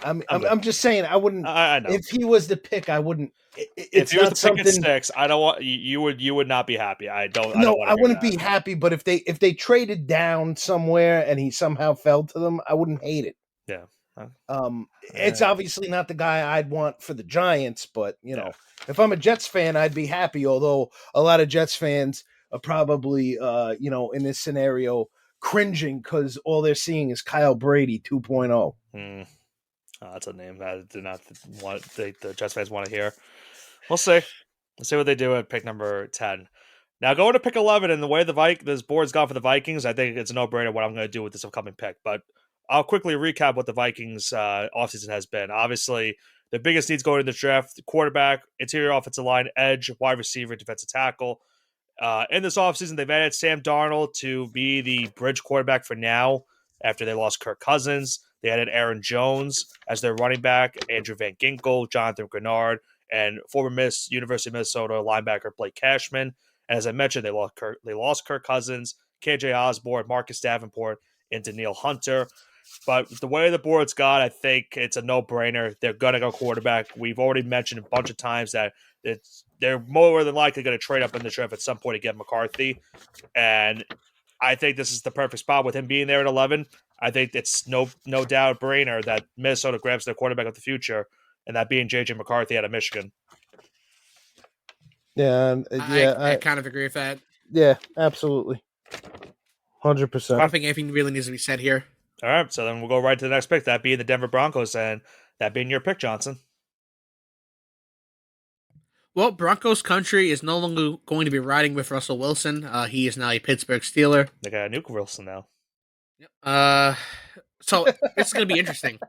I'm just saying I wouldn't. I know. If he was the pick, I wouldn't. If he was the pick at 6, I don't want you would not be happy. I wouldn't be happy. But if they traded down somewhere and he somehow fell to them, I wouldn't hate it. Yeah. It's obviously not the guy I'd want for the Giants, but if I'm a Jets fan, I'd be happy. Although a lot of Jets fans are probably, in this scenario, cringing because all they're seeing is Kyle Brady 2.0. Oh, that's a name that I do not want the Jets fans want to hear. We'll see. Let's see what they do at pick number 10. Now, going to pick 11, and the way this board's gone for the Vikings, I think it's a no-brainer what I'm going to do with this upcoming pick. But I'll quickly recap what the Vikings offseason has been. Obviously, the biggest needs going into the draft: quarterback, interior offensive line, edge, wide receiver, defensive tackle. In this offseason, they've added Sam Darnold to be the bridge quarterback for now after they lost Kirk Cousins. They added Aaron Jones as their running back, Andrew Van Ginkel, Jonathan Grenard, and former University of Minnesota linebacker Blake Cashman. And as I mentioned, they lost Kirk Cousins, KJ Osborne, Marcus Davenport, and Danielle Hunter. But the way the board's gone, I think it's a no-brainer. They're going to go quarterback. We've already mentioned a bunch of times that they're more than likely going to trade up in the draft at some point to get McCarthy. And I think this is the perfect spot with him being there at 11. I think it's no doubt brainer that Minnesota grabs their quarterback of the future, and that being J.J. McCarthy out of Michigan. Yeah, I kind of agree with that. Yeah, absolutely. 100%. I don't think anything really needs to be said here. All right, so then we'll go right to the next pick, that being the Denver Broncos, and that being your pick, Johnson. Well, Broncos country is no longer going to be riding with Russell Wilson. He is now a Pittsburgh Steeler. They got a Nuke Wilson now. So this is going to be interesting.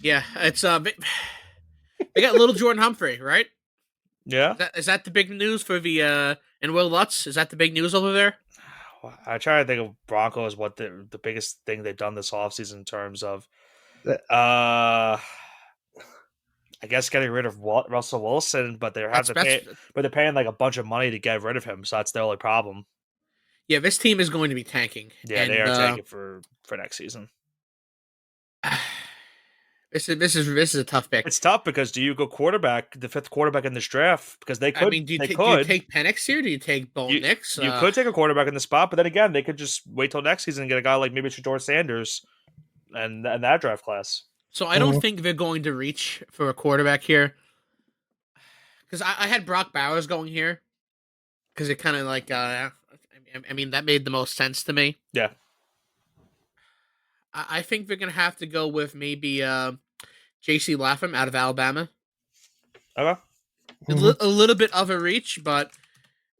Yeah, it's they got little Jordan Humphrey, right? Yeah. Is that the big news for the and Will Lutz? Is that the big news over there? I try to think of Broncos what the biggest thing they've done this offseason in terms of I guess getting rid of Russell Wilson, but they're paying like a bunch of money to get rid of him, so that's the only problem. Yeah, this team is going to be tanking. Yeah, and, they are tanking for next season. This is a tough pick. It's tough because do you go quarterback, the fifth quarterback in this draft? Because they could. I mean, do you take Penix here? Do you take Bo Nix? You could take a quarterback in the spot, but then again, they could just wait till next season and get a guy like maybe Shedeur Sanders and that draft class. So I don't think they're going to reach for a quarterback here. Because I had Brock Bowers going here. Because it kind of like, I mean, that made the most sense to me. Yeah. I think they're going to have to go with maybe J.C. Lapham out of Alabama. Okay. A little bit of a reach, but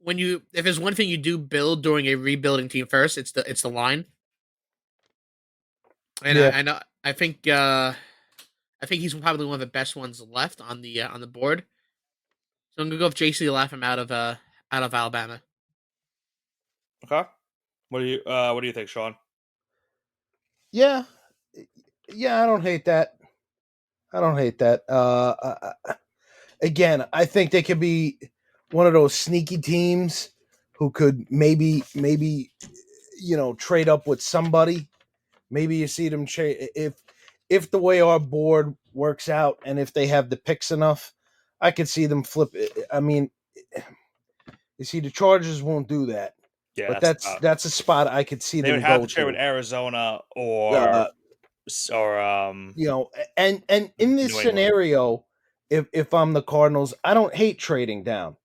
if there's one thing you do build during a rebuilding team first, it's the line. And I think he's probably one of the best ones left on the board. So I'm gonna go with J.C. Lapham out of Alabama. Okay. What do you think, Sean? Yeah, I don't hate that. Again, I think they could be one of those sneaky teams who could maybe trade up with somebody. Maybe you see them trade if the way our board works out and if they have the picks enough, I could see them flip it. I mean, you see, the Chargers won't do that. Yeah, but that's a spot I could see them. They would have to trade with Arizona or and in this scenario, if I'm the Cardinals, I don't hate trading down.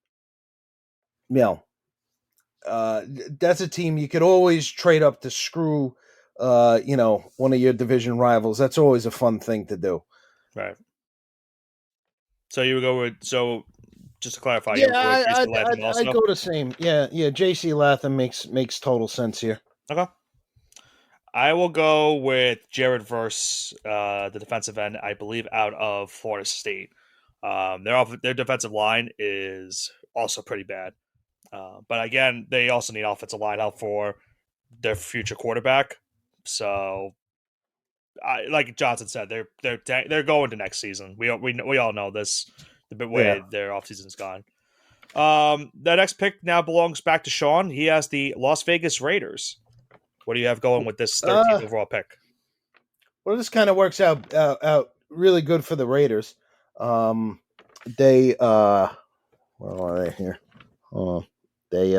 That's a team you could always trade up to screw one of your division rivals. That's always a fun thing to do. Right. So you would go with just to clarify, I go the same. Yeah. J.C. Latham makes total sense here. Okay. I will go with Jared Verse, the defensive end, I believe, out of Florida State. Their defensive line is also pretty bad. But again, they also need offensive line help for their future quarterback. So, like Johnson said, they're going to next season. We all know this. The way their offseason's gone. The next pick now belongs back to Sean. He has the Las Vegas Raiders. What do you have going with this 13th overall pick? Well, this kind of works out really good for the Raiders. They where are they here? They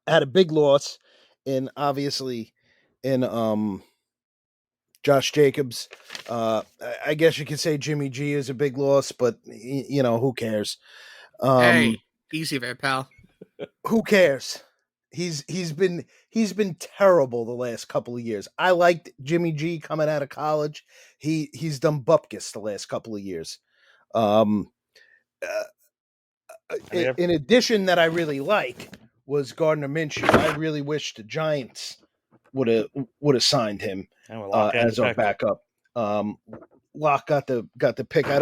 had a big loss in Josh Jacobs. I guess you could say Jimmy G is a big loss, but who cares? Hey, easy there, pal. Who cares? He's been terrible the last couple of years. I liked Jimmy G coming out of college. He's done bupkis the last couple of years. In addition, that I really like was Gardner Minshew. I really wish the Giants would have signed him as our backup. Locke got the pick. I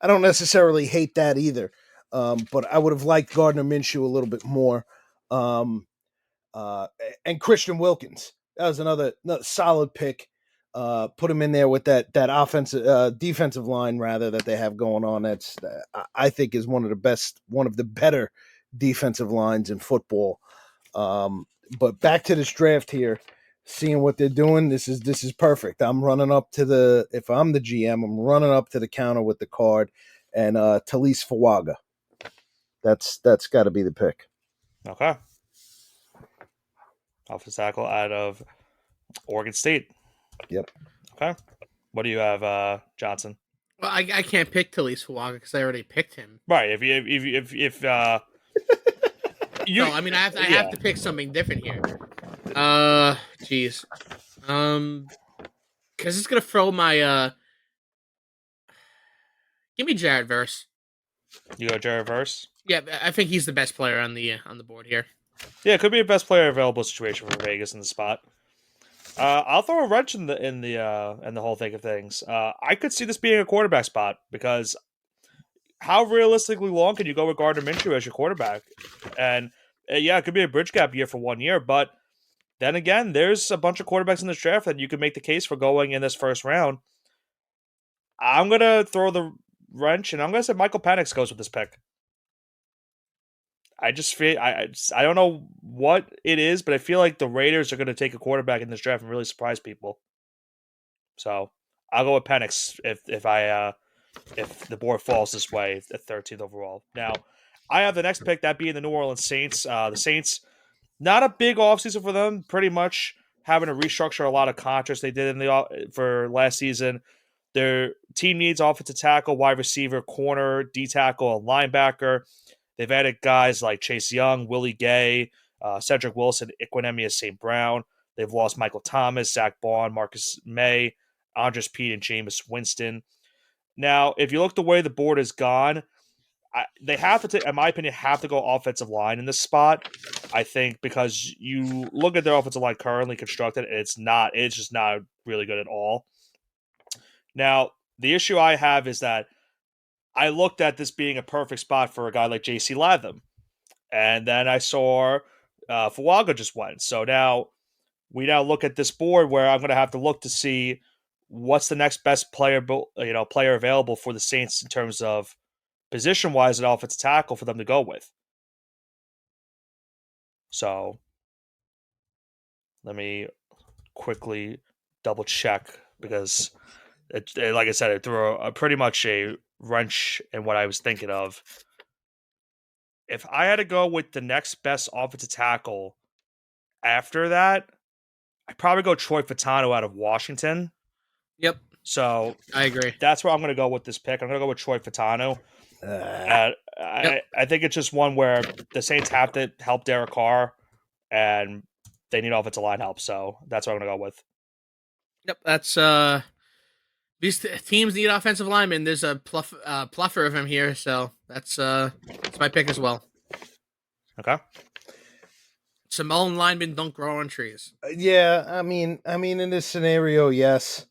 don't necessarily hate that either, but I would have liked Gardner Minshew a little bit more. And Christian Wilkins, that was another solid pick. Put him in there with that defensive line rather that they have going on. That's I think is one of the better defensive lines in football. But back to this draft here, seeing what they're doing, this is perfect. I'm running up to if I'm the GM, I'm running up to the counter with the card and Talise Fuaga. That's got to be the pick. Okay. Offensive tackle out of Oregon State. Yep. Okay. What do you have, Johnson? Well, I can't pick Talise Fuaga because I already picked him. Right. If no, I mean I have to pick something different here. Geez. Because it's gonna throw my Give me Jared Verse. You go Jared Verse? Yeah, I think he's the best player on the board here. Yeah, it could be a best player available situation for Vegas in the spot. I'll throw a wrench in the whole thing of things. I could see this being a quarterback spot because how realistically long can you go with Gardner Minshew as your quarterback? And yeah, it could be a bridge gap year for 1 year, but then again, there's a bunch of quarterbacks in this draft that you could make the case for going in this first round. I'm gonna throw the wrench, and I'm gonna say Michael Penix goes with this pick. I just feel I don't know what it is, but I feel like the Raiders are going to take a quarterback in this draft and really surprise people. So I'll go with Penix if the board falls this way at 13th overall. Now I have the next pick, that being the New Orleans Saints. The Saints, not a big offseason for them, pretty much having to restructure a lot of contracts they did for last season. Their team needs offensive tackle, wide receiver, corner, D tackle, and linebacker. They've added guys like Chase Young, Willie Gay, Cedric Wilson, Equinemius St. Brown. They've lost Michael Thomas, Zach Bond, Marcus May, Andres Pete, and Jameis Winston. Now, if you look the way the board has gone, they have to, in my opinion, have to go offensive line in this spot. I think because you look at their offensive line currently constructed, and it's just not really good at all. Now, the issue I have is that I looked at this being a perfect spot for a guy like J.C. Latham. And then I saw Fuaga just went. So now we look at this board where I'm going to have to look to see what's the next best player available for the Saints in terms of position-wise at offensive tackle for them to go with. So let me quickly double check because, like I said, it threw pretty much a wrench in what I was thinking of. If I had to go with the next best offensive tackle after that, I'd probably go Troy Fautanu out of Washington. Yep. So I agree. That's where I'm going to go with this pick. I'm going to go with Troy Fautanu. I think it's just one where the Saints have to help Derek Carr, and they need offensive line help. So that's what I'm going to go with. Yep, that's these teams need offensive linemen. There's a pluffer of him here, so that's my pick as well. Okay. Samoan linemen don't grow on trees. Yeah, I mean, in this scenario, yes.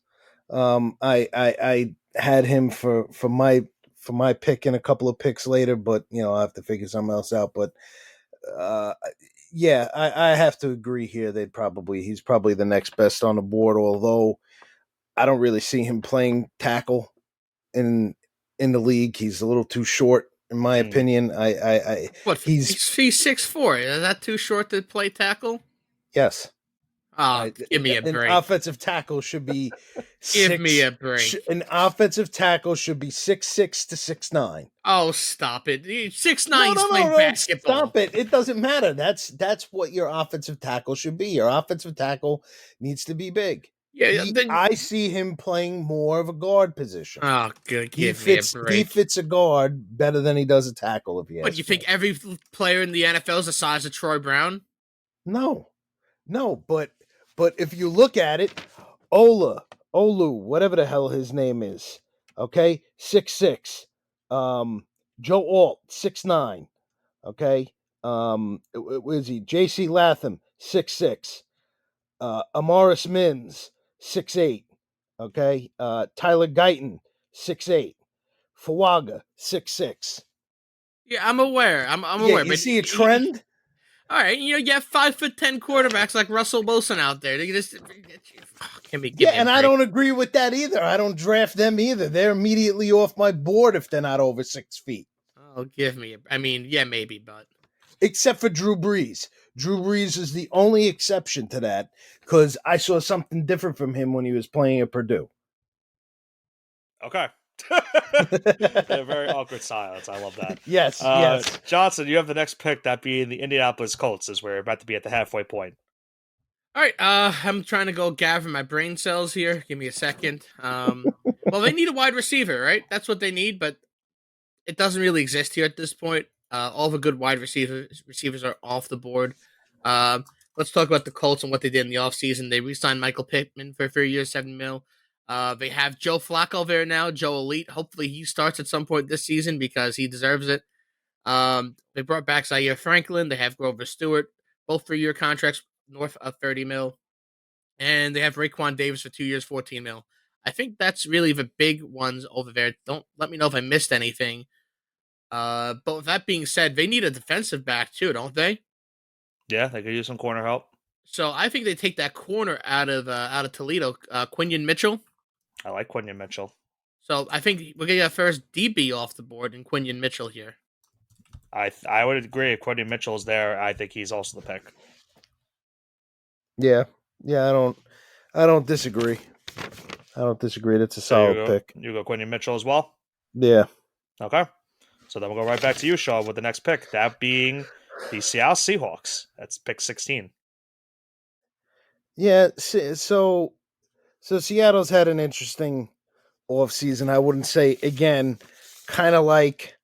I had him for my pick and a couple of picks later, but I'll have to figure something else out. But yeah, I have to agree here. He's probably the next best on the board, although I don't really see him playing tackle in the league. He's a little too short, in my opinion. He's 6'4". Is that too short to play tackle? Yes. Give me a break. An offensive tackle should be give me a break. An offensive tackle should be 6'6" to 6'9". Oh, stop it! 6'9" playing basketball. Stop it! It doesn't matter. That's what your offensive tackle should be. Your offensive tackle needs to be big. Yeah, I see him playing more of a guard position. Oh, good. Give me a break. He fits a guard better than he does a tackle. But you think every player in the NFL is the size of Troy Brown? No, but if you look at it, Olu, whatever the hell his name is, okay, 6'6". Joe Alt, 6'9". Okay, where is he? J.C. Latham, 6'6". Amaris Mins, 6'8". Okay, Tyler Guyton, 6'8". Fuaga, 6'6". Yeah, I'm aware. I'm aware. You see a trend? All right, you have 5'10" quarterbacks like Russell Wilson out there. They just I don't agree with that either. I don't draft them either. They're immediately off my board if they're not over 6 feet. Oh, maybe, but except for Drew Brees. Drew Brees is the only exception to that because I saw something different from him when he was playing at Purdue. Okay. A very awkward silence. I love that. Yes. Johnson, you have the next pick, that being the Indianapolis Colts, as we're about to be at the halfway point. All right, I'm trying to go gather my brain cells here. Give me a second. Well, they need a wide receiver, right? That's what they need, but it doesn't really exist here at this point. All the good wide receivers are off the board. Let's talk about the Colts and what they did in the offseason. They re-signed Michael Pittman for 3 years, $7 million. They have Joe Flacco there now, Joe Elite. Hopefully he starts at some point this season because he deserves it. They brought back Zaire Franklin. They have Grover Stewart, both 3-year contracts north of $30 million. and they have Raekwon Davis for 2 years, 14 mil. I think that's really the big ones over there. Don't let me know if I missed anything. But with that being said, they need a defensive back too, don't they? Yeah, they could use some corner help. So I think they take that corner out of Toledo, Quinion Mitchell. I like Quinion Mitchell. So I think we're gonna get first DB off the board in Quinion Mitchell here. I would agree. If Quinion Mitchell is there, I think he's also the pick. Yeah, I don't disagree. That's a solid pick. You go Quinion Mitchell as well. Yeah. Okay. So then we'll go right back to you, Shaw, with the next pick. That being the Seattle Seahawks. That's pick 16. Yeah. So Seattle's had an interesting offseason. I wouldn't say again, kind of like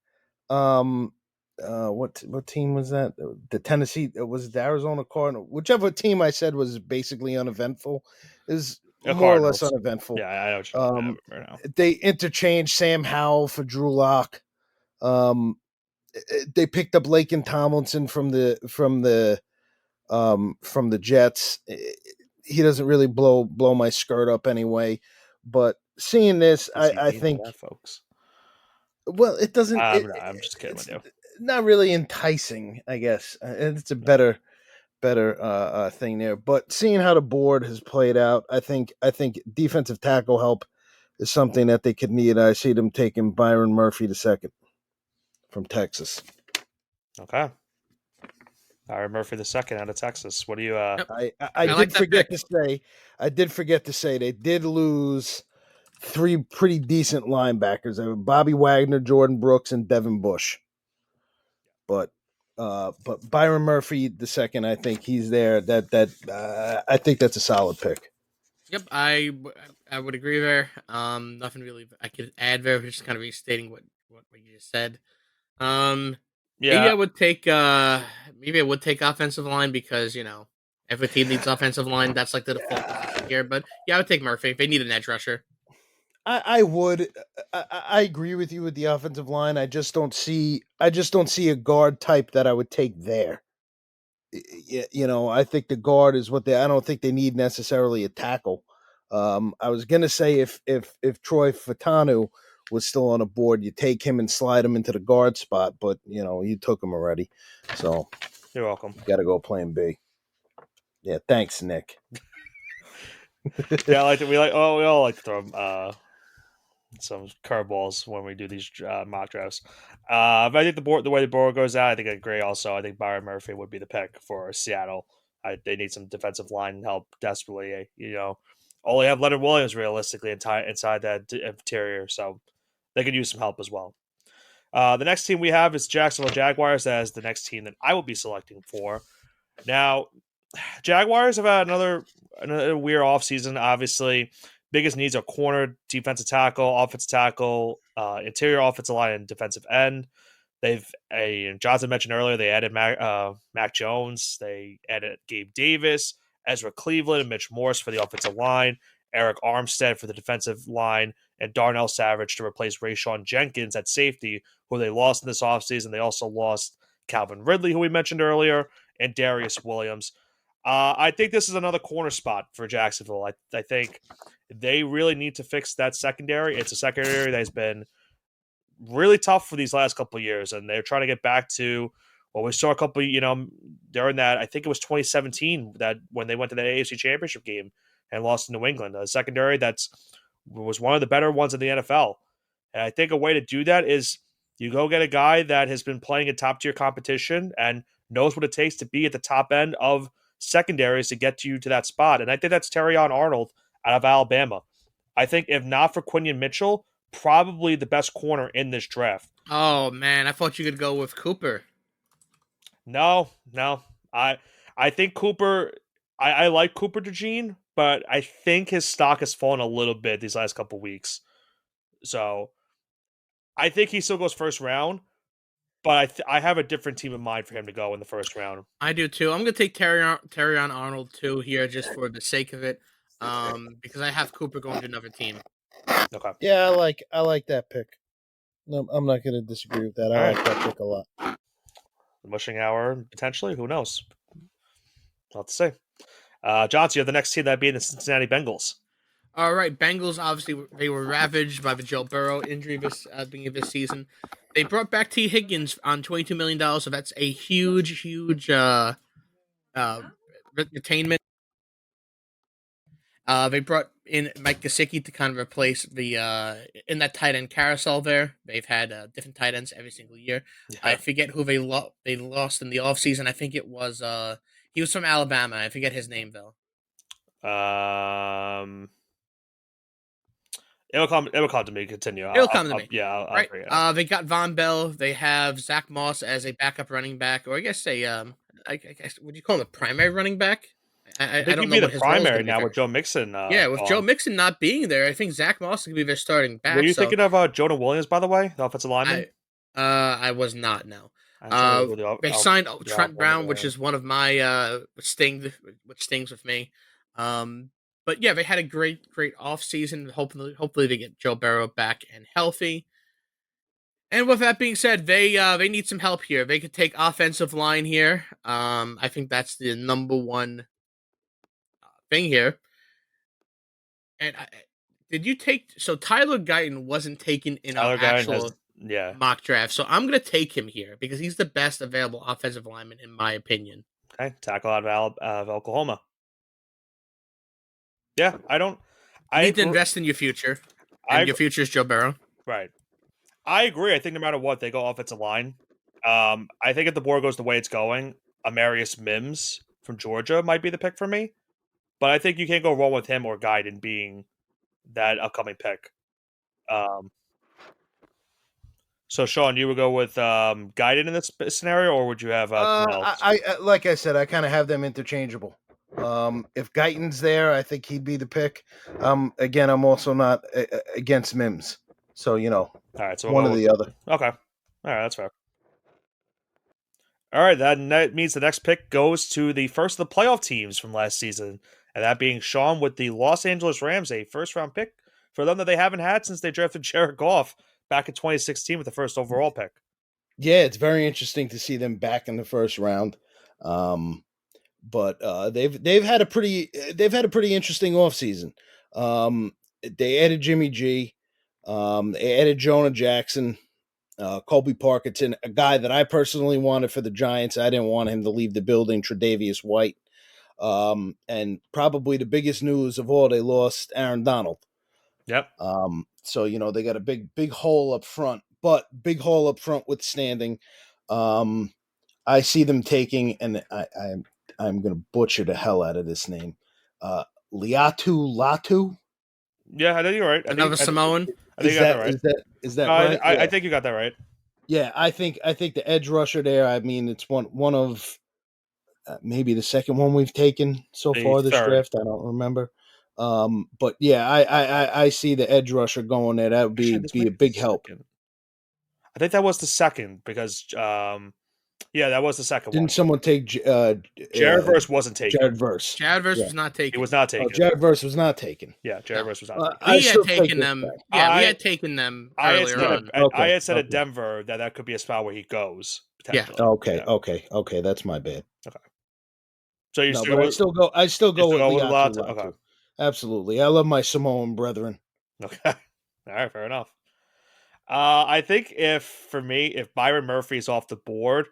what team was that? The Tennessee, was the Arizona Cardinal, whichever team I said was basically uneventful is more or less uneventful. Yeah, I know what you're talking about right now. They interchanged Sam Howell for Drew Lock. They picked up Laken Tomlinson from the Jets. He doesn't really blow my skirt up anyway, but seeing this, I think that, folks. Well, it doesn't. I'm just kidding with you. Not really enticing, I guess. It's a better thing there. But seeing how the board has played out, I think defensive tackle help is something that they could need. I see them taking Byron Murphy II from Texas. Okay. Byron Murphy II out of Texas. What do you? I did forget to say. I did forget to say they did lose 3 pretty decent linebackers. They were Bobby Wagner, Jordan Brooks, and Devin Bush. But Byron Murphy II, I think he's there. I think that's a solid pick. Yep, I would agree there. Nothing really I could add there. Just kind of restating what you just said. Maybe I would take offensive line because every team needs offensive line. That's like the default position here. But yeah, I would take Murphy. They need an edge rusher. I would. I agree with you with the offensive line. I just don't see a guard type that I would take there. I think the guard is what I don't think they need necessarily a tackle. I was gonna say if Troy Fatanu was still on a board, you take him and slide him into the guard spot, but you took him already. So you're welcome. Got to go plan B. Yeah, thanks, Nick. Yeah, we all like to throw some curveballs when we do these mock drafts. But I think the way the board goes out, I think I agree. Also, I think Byron Murphy would be the pick for Seattle. They need some defensive line help desperately. Only have Leonard Williams realistically inside that interior, so they could use some help as well. The next team we have is Jacksonville Jaguars as the next team that I will be selecting for. Now, Jaguars have had another weird offseason, obviously. Biggest needs are corner, defensive tackle, offensive tackle, interior offensive line, and defensive end. Johnson mentioned earlier, they added Mac Jones. They added Gabe Davis, Ezra Cleveland, and Mitch Morse for the offensive line, Eric Armstead for the defensive line, and Darnell Savage to replace Rayshawn Jenkins at safety, who they lost in this offseason. They also lost Calvin Ridley, who we mentioned earlier, and Darius Williams. I think this is another corner spot for Jacksonville. I think they really need to fix that secondary. It's a secondary that has been really tough for these last couple of years, and they're trying to get back to what we saw a couple, during that, I think it was 2017, that when they went to the AFC Championship game and lost to New England, a secondary was one of the better ones in the NFL. And I think a way to do that is you go get a guy that has been playing in top-tier competition and knows what it takes to be at the top end of secondaries to get you to that spot. And I think that's Terrion Arnold out of Alabama. I think if not for Quinion Mitchell, probably the best corner in this draft. Oh, man. I thought you could go with Cooper. No. I think Cooper, I like Cooper DeJean, but I think his stock has fallen a little bit these last couple weeks. So I think he still goes first round, but I have a different team in mind for him to go in the first round. I do too. I'm going to take Terrion Arnold too here just for the sake of it, because I have Cooper going to another team. Okay. Yeah, I like that pick. No, I'm not going to disagree with that. I like that pick a lot. The mushing hour, potentially. Who knows? I'll have to say. Johnson, you have the next team, that being the Cincinnati Bengals. All right, Bengals, obviously, they were ravaged by the Joe Burrow injury beginning of this season. They brought back T. Higgins on $22 million, so that's a huge retainment. They brought in Mike Gesicki to kind of replace the in that tight end carousel there. They've had different tight ends every single year. Yeah. I forget who they lost in the offseason. I think it was he was from Alabama. I forget his name though. It'll come to me. Continue. It'll come to me. Yeah, I'll right. figure it out. They got Von Bell. They have Zach Moss as a backup running back, or I guess I guess would you call him a primary running back? I think don't he'd know be what the his role is primary gonna be now for- with Joe Mixon. Yeah, with Joe Mixon not being there, I think Zach Moss could be their starting back. Were you so thinking of Jonah Williams, by the way, the offensive lineman? I was not. No. They signed Trent Brown, which is one of my which stings with me. But yeah, they had a great offseason. Hopefully they get Joe Burrow back and healthy. And with that being said, they need some help here. They could take offensive line here. I think that's the number one thing here. And did you take so Tyler Guyton wasn't taken in our actual mock draft, so I'm gonna take him here because he's the best available offensive lineman in my opinion. Okay, tackle out of Oklahoma. Yeah, you need to invest in your future, and your future is Joe Burrow. Right. I agree. I think no matter what, they go offensive line. I think if the board goes the way it's going, Amarius Mims from Georgia might be the pick for me. But I think you can't go wrong with him or Guyton being that upcoming pick. So, Sean, you would go with Guyton in this scenario, or would you have else? I like I said, I kind of have them interchangeable. If Guyton's there, I think he'd be the pick. Again, I'm also not against Mims, so all right, so one or the other. Okay, all right, that's fair. All right, that means the next pick goes to the first of the playoff teams from last season, and that being Sean with the Los Angeles Rams, a first-round pick for them that they haven't had since they drafted Jared Goff back in 2016 with the first overall pick. Yeah, it's very interesting to see them back in the first round. But they've had a pretty interesting offseason. They added Jimmy G. They added Jonah Jackson, Colby Parkinson, a guy that I personally wanted for the Giants. I didn't want him to leave the building. Tre'Davious White, and probably the biggest news of all, they lost Aaron Donald. Yep. So they got a big hole up front, but big hole up front withstanding. I see them taking, and I'm going to butcher the hell out of this name. Latu? Yeah, I think you're right. Another Samoan. I think you got that right. Is that right? I think you got that right. Yeah, I think the edge rusher there. I mean, it's one of maybe the second one we've taken so far this draft. I don't remember. But yeah, I see the edge rusher going there. That would be a big help. I think that was the second because yeah, that was the second one. Didn't someone take Jared Verse wasn't taken. Jared Verse was not taken. He was not taken. Jared Verse was not taken. Yeah, Jared Verse was not taken. We had taken them. Yeah, we had taken them earlier on. I had said at Denver that could be a spot where he goes. Yeah. Okay. That's my bad. Okay. So you I still go with Latu. Okay. Absolutely. I love my Samoan brethren. Okay. All right, fair enough. I think if Byron Murphy is off the board,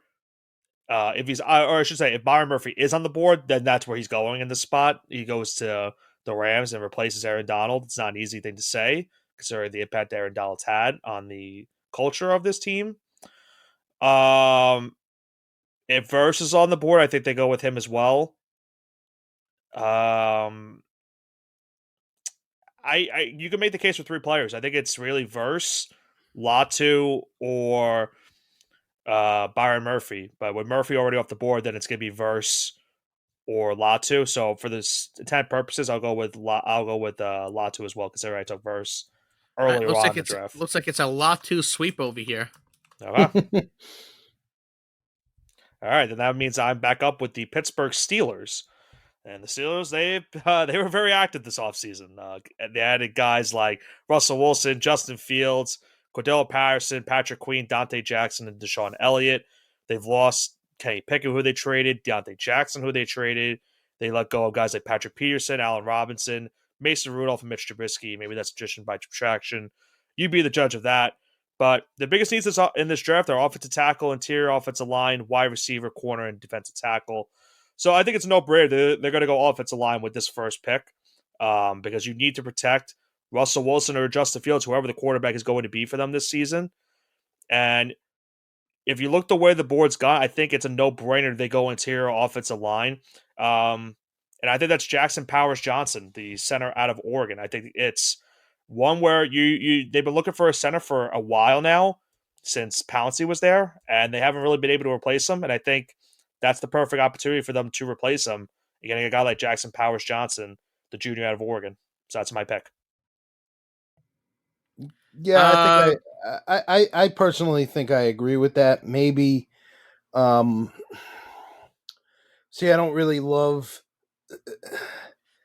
if Byron Murphy is on the board, then that's where he's going in the spot. He goes to the Rams and replaces Aaron Donald. It's not an easy thing to say, considering the impact Aaron Donald's had on the culture of this team. If Verse is on the board, I think they go with him as well. You can make the case for three players. I think it's really Verse, Latu, or Byron Murphy. But with Murphy already off the board, then it's going to be Verse or Latu. So for this intent purposes, I'll go with Latu as well, considering I took Verse earlier on in the draft. Looks like it's a Latu sweep over here. Okay. All right, then that means I'm back up with the Pittsburgh Steelers. And the Steelers, they were very active this offseason. They added guys like Russell Wilson, Justin Fields, Cordell Patterson, Patrick Queen, Dante Jackson, and Deshaun Elliott. They've lost Kenny Pickett, who they traded, Deontay Jackson, who they traded. They let go of guys like Patrick Peterson, Allen Robinson, Mason Rudolph, and Mitch Trubisky. Maybe that's addition by subtraction. You be the judge of that. But the biggest needs in this draft are offensive tackle, interior offensive line, wide receiver, corner, and defensive tackle. So I think it's a no-brainer. They're going to go offensive line with this first pick because you need to protect Russell Wilson or Justin Fields, whoever the quarterback is going to be for them this season. And if you look the way the board's gone, I think it's a no-brainer they go interior offensive line. And I think that's Jackson Powers Johnson, the center out of Oregon. I think it's one where they've been looking for a center for a while now, since Pouncey was there, and they haven't really been able to replace him. And I think that's the perfect opportunity for them to replace him. You're getting a guy like Jackson Powers Johnson, the junior out of Oregon. So that's my pick. Yeah, I personally think I agree with that. Maybe, see, I don't really love.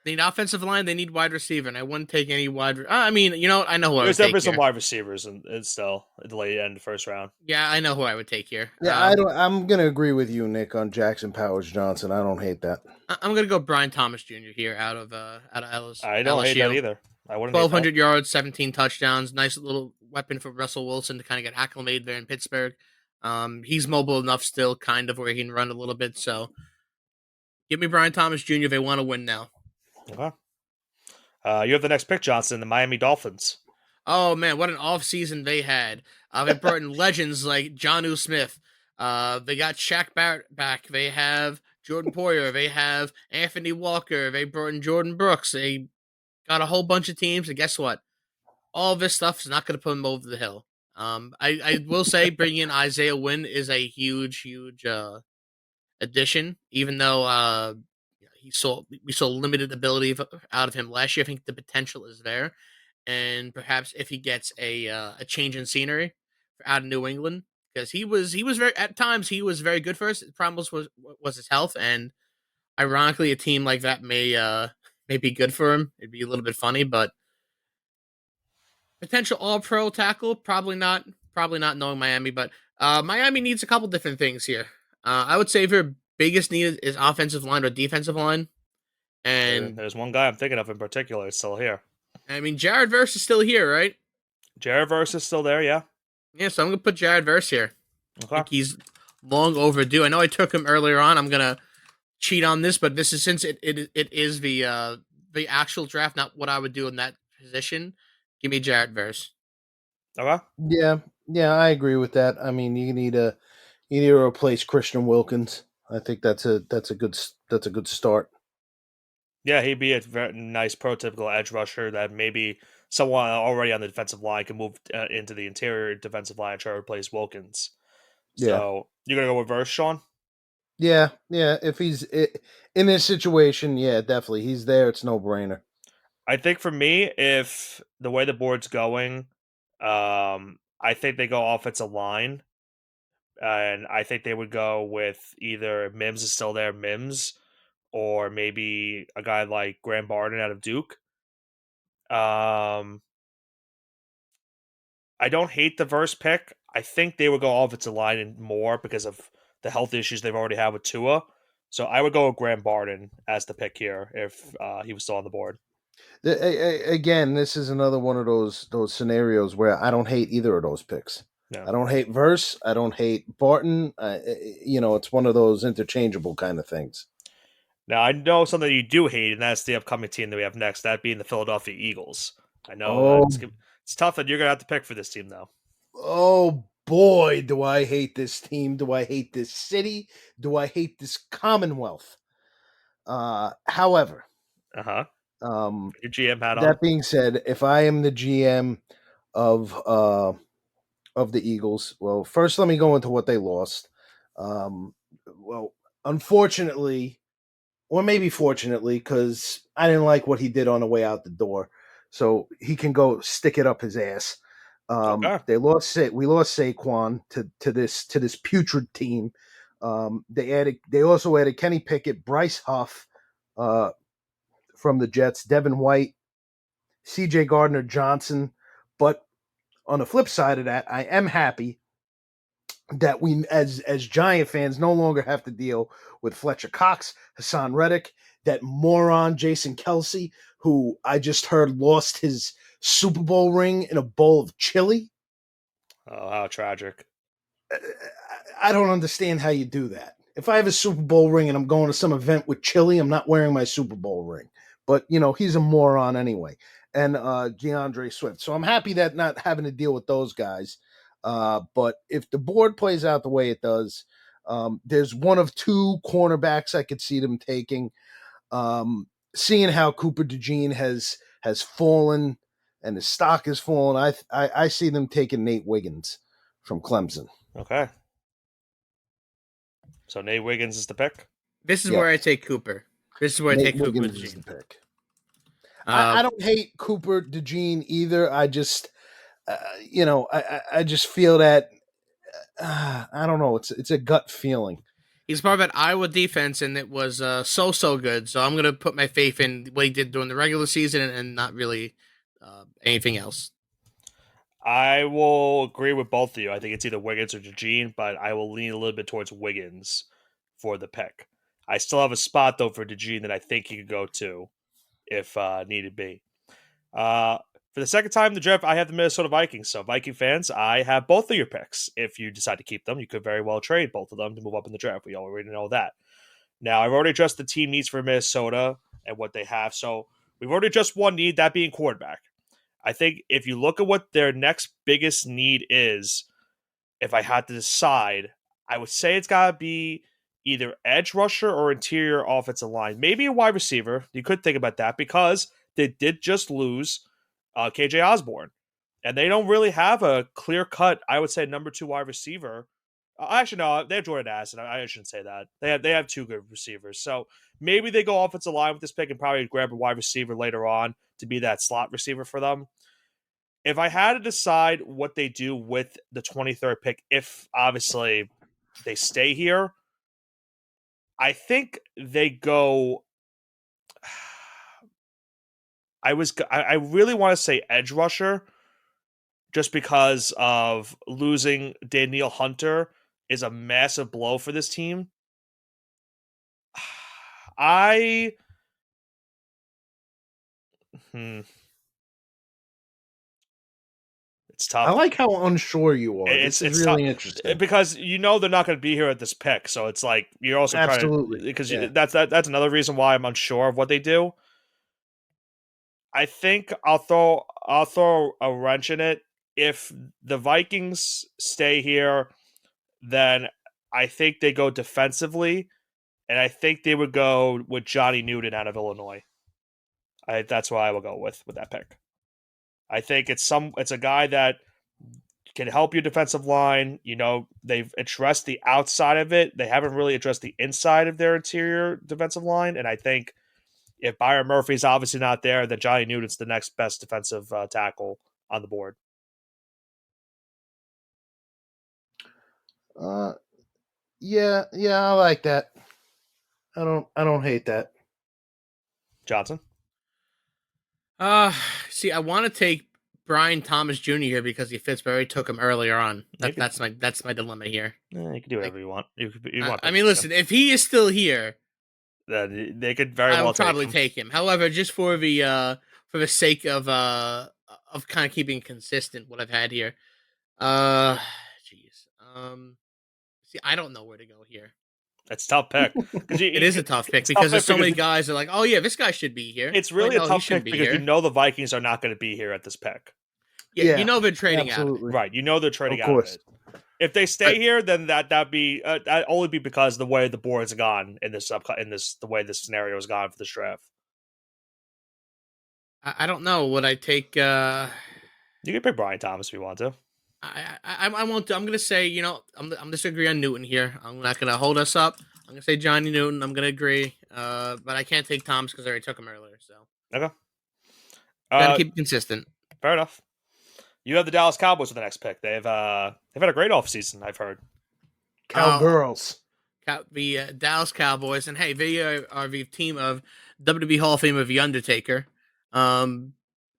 They need offensive line. They need wide receiver, and I wouldn't take any wide. I mean, you know, I know who I would There's take definitely some here. wide receivers, and still at the late end, first round. Yeah, I know who I would take here. Yeah, I'm gonna agree with you, Nick, on Jackson Powers Johnson. I don't hate that. I'm gonna go Brian Thomas Jr. here out of I don't hate that either. I wouldn't. 1,200 yards, 17 touchdowns. Nice little weapon for Russell Wilson to kind of get acclimated there in Pittsburgh. He's mobile enough still, kind of, where he can run a little bit. So give me Brian Thomas Jr. if they want to win now. Okay. You have the next pick, Johnson, the Miami Dolphins. Oh, man, what an offseason they had. They brought in legends like Jonnu Smith. They got Shaq Barrett back. They have Jordan Poyer. They have Anthony Walker. They brought in Jordan Brooks. They got a whole bunch of teams. And guess what? All of this stuff is not going to put them over the hill. I will say bringing in Isaiah Wynn is a huge addition, even though we saw limited ability out of him last year. I think the potential is there, and perhaps if he gets a change in scenery out of New England, because he was very at times he was very good for us. The problem was his health, and ironically, a team like that may be good for him. It'd be a little bit funny, but potential All Pro tackle, probably not. Probably not knowing Miami, but Miami needs a couple different things here. I would say their biggest need is offensive line or defensive line. And there's one guy I'm thinking of in particular still here. I mean, Jared Verse is still here, right? Jared Verse is still there, yeah. Yeah, so I'm gonna put Jared Verse here. Okay. I think he's long overdue. I know I took him earlier on. I'm gonna cheat on this, but this is since it is the actual draft, not what I would do in that position. Give me Jared Verse. Okay. Yeah, I agree with that. I mean, you need to replace Christian Wilkins. I think that's a good start. Yeah, he'd be a very nice prototypical edge rusher that maybe someone already on the defensive line can move into the interior defensive line and try to replace Wilkins. So you're gonna go with Verse, Sean? Yeah. If he's in this situation, yeah, definitely, he's there. It's no brainer. I think for me, if the way the board's going, I think they go offensive line, and I think they would go with either Mims is still there, Mims, or maybe a guy like Graham Barden out of Duke. I don't hate the Verse pick. I think they would go offensive line and more because of the health issues they've already had with Tua. So I would go with Graham Barden as the pick here if he was still on the board. Again, this is another one of those scenarios where I don't hate either of those picks. Yeah. I don't hate Verse. I don't hate Barton. It's one of those interchangeable kind of things. Now, I know something you do hate, and that's the upcoming team that we have next, that being the Philadelphia Eagles. I know it's tough that you're going to have to pick for this team, though. Oh, boy, do I hate this team. Do I hate this city? Do I hate this Commonwealth? However, your GM hat on. That being said, if I am the GM of the Eagles, well, first let me go into what they lost. Well, unfortunately, or maybe fortunately, because I didn't like what he did on the way out the door, so he can go stick it up his ass. Okay. We lost Saquon to this putrid team. They also added Kenny Pickett, Bryce Huff from the Jets, Devin White, C.J. Gardner Johnson. But on the flip side of that, I am happy that we as Giant fans no longer have to deal with Fletcher Cox, Hassan Reddick, that moron Jason Kelsey, who I just heard lost his Super Bowl ring in a bowl of chili. Oh, how tragic. I don't understand how you do that. If I have a Super Bowl ring and I'm going to some event with chili, I'm not wearing my Super Bowl ring. But, he's a moron anyway. And DeAndre Swift. So I'm happy that not having to deal with those guys. But if the board plays out the way it does, there's one of two cornerbacks I could see them taking. Seeing how Cooper DeJean has fallen and his stock has fallen, I see them taking Nate Wiggins from Clemson. Okay. So Nate Wiggins is the pick? This is where I take Cooper. This is where Nate I take Cooper Wiggins is the DeJean. pick. I don't hate Cooper DeJean either. I just, I just feel that, I don't know. It's a gut feeling. He's part of that Iowa defense, and it was so good. So I'm going to put my faith in what he did during the regular season and not really anything else. I will agree with both of you. I think it's either Wiggins or DeJean, but I will lean a little bit towards Wiggins for the pick. I still have a spot, though, for DeJean that I think he could go to if needed be. For the second time in the draft, I have the Minnesota Vikings. So, Viking fans, I have both of your picks. If you decide to keep them, you could very well trade both of them to move up in the draft. We already know that. Now, I've already addressed the team needs for Minnesota and what they have. So, we've already addressed one need, that being quarterback. I think if you look at what their next biggest need is, if I had to decide, I would say it's got to be either edge rusher or interior offensive line. Maybe a wide receiver. You could think about that because they did just lose KJ Osborne. And they don't really have a clear-cut, I would say, number 2 wide receiver. Actually, no, they have Jordan Addison. I shouldn't say that. They have 2 good receivers. So maybe they go offensive line with this pick and probably grab a wide receiver later on to be that slot receiver for them. If I had to decide what they do with the 23rd pick, if obviously they stay here, I think they go. I really want to say edge rusher, just because of losing Danielle Hunter is a massive blow for this team. It's tough. I like how unsure you are. It's really tough. Interesting because they're not going to be here at this pick. So it's like you're also absolutely because that's another reason why I'm unsure of what they do. I think I'll throw a wrench in it. If the Vikings stay here, then I think they go defensively, and I think they would go with Johnny Newton out of Illinois. That's what I will go with that pick. I think it's a guy that can help your defensive line. They've addressed the outside of it. They haven't really addressed the inside of their interior defensive line. And I think if Byron Murphy's obviously not there, then Johnny Newton's the next best defensive tackle on the board. Yeah, I like that. I don't hate that. Johnson? See, I want to take Brian Thomas Jr. here because he fits, but I already took him earlier on. That's my dilemma here. Yeah, you can do whatever you want. I mean, listen, if he is still here, they could very well probably take him. However, just for the sake of kind of keeping consistent what I've had here, see, I don't know where to go here. It's a tough pick. It is a tough pick because there's so many guys that are like, oh yeah, this guy should be here. It's really a tough pick because the Vikings are not going to be here at this pick. Yeah, they're trading absolutely. out. Right, they're trading out of it. If they stay here, then that'd only be because of the way the board's gone the way this scenario has gone for this draft. I don't know. Would I take? You can pick Brian Thomas if you want to. I won't. I'm gonna say, I'm disagree on Newton here. I'm not gonna hold us up. I'm gonna say Johnny Newton. I'm gonna agree. But I can't take Thomas because I already took him earlier. So okay. Gotta keep it consistent. Fair enough. You have the Dallas Cowboys with the next pick. They've had a great offseason, I've heard. Cowgirls. The Dallas Cowboys, and hey, they are the team of WWE Hall of Fame of The Undertaker.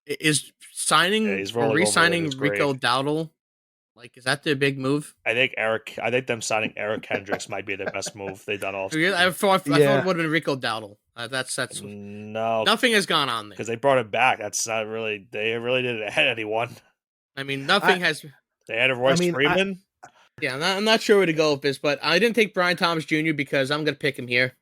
Is signing or re-signing Rico Dowdle Like, is that their big move? I think them signing Eric Hendricks might be their best move they've done all Really? season. I thought it would have been Rico Dowdle. That's No, nothing has gone on there. because they brought him back. That's not really. They really didn't add anyone. I mean, nothing has. They had a Royce Freeman. Yeah, I'm not sure where to go with this, but I didn't take Brian Thomas Jr. because I'm going to pick him here.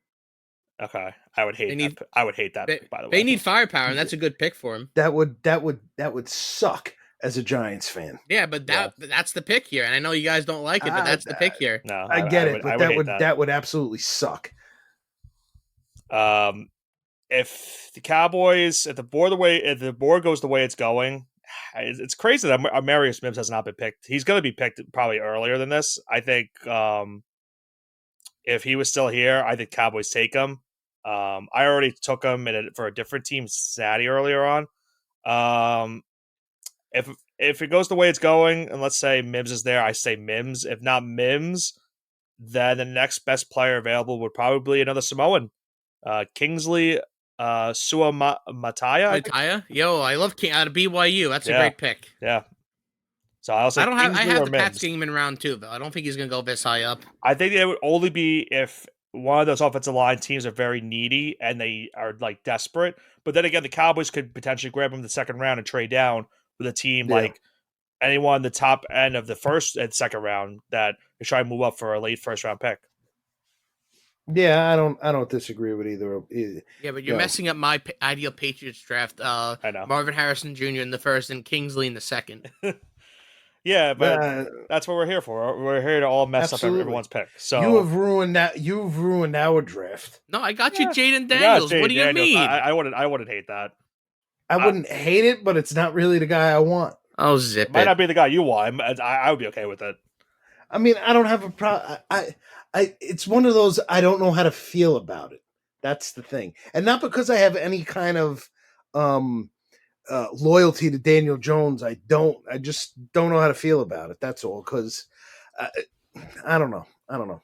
Okay, I would hate that. I would hate that. By the way, they need firepower, and that's a good pick for him. That would suck as a Giants fan. Yeah, but that's the pick here, and I know you guys don't like it, but that's the pick here. No, I get it, but that would absolutely suck. If the Cowboys, if the board goes the way it's going, it's crazy that Amarius Mims has not been picked. He's going to be picked probably earlier than this. I think if he was still here, I think Cowboys take him. I already took him for a different team, Cincinnati, earlier on. If it goes the way it's going, and let's say Mims is there, I say Mims. If not Mims, then the next best player available would probably be another Samoan, Kingsley Suamataya. Mataya? Yo, I love King out of BYU. That's a great pick. Yeah. So I have the Pats game in round 2, though. I don't think he's going to go this high up. I think it would only be if one of those offensive line teams are very needy and they are like desperate. But then again, the Cowboys could potentially grab him in the second round and trade down with a team like anyone in the top end of the first and second round that is trying to move up for a late first round pick. Yeah, I don't disagree with either. Yeah, but you're messing up my ideal Patriots draft. I know. Marvin Harrison Jr. in the first and Kingsley in the second. Yeah, but that's what we're here for. We're here to all mess up everyone's pick. So you've ruined our draft. No, I got you, Jaden Daniels. What do you mean? I wouldn't hate that. I wouldn't hate it, but it's not really the guy I want. Oh, zip it. Might not be the guy you want. I would be okay with it. I mean, I don't have a problem. It's one of those I don't know how to feel about it. That's the thing, and not because I have any kind of loyalty to Daniel Jones. I just don't know how to feel about it. That's all. Because I don't know. All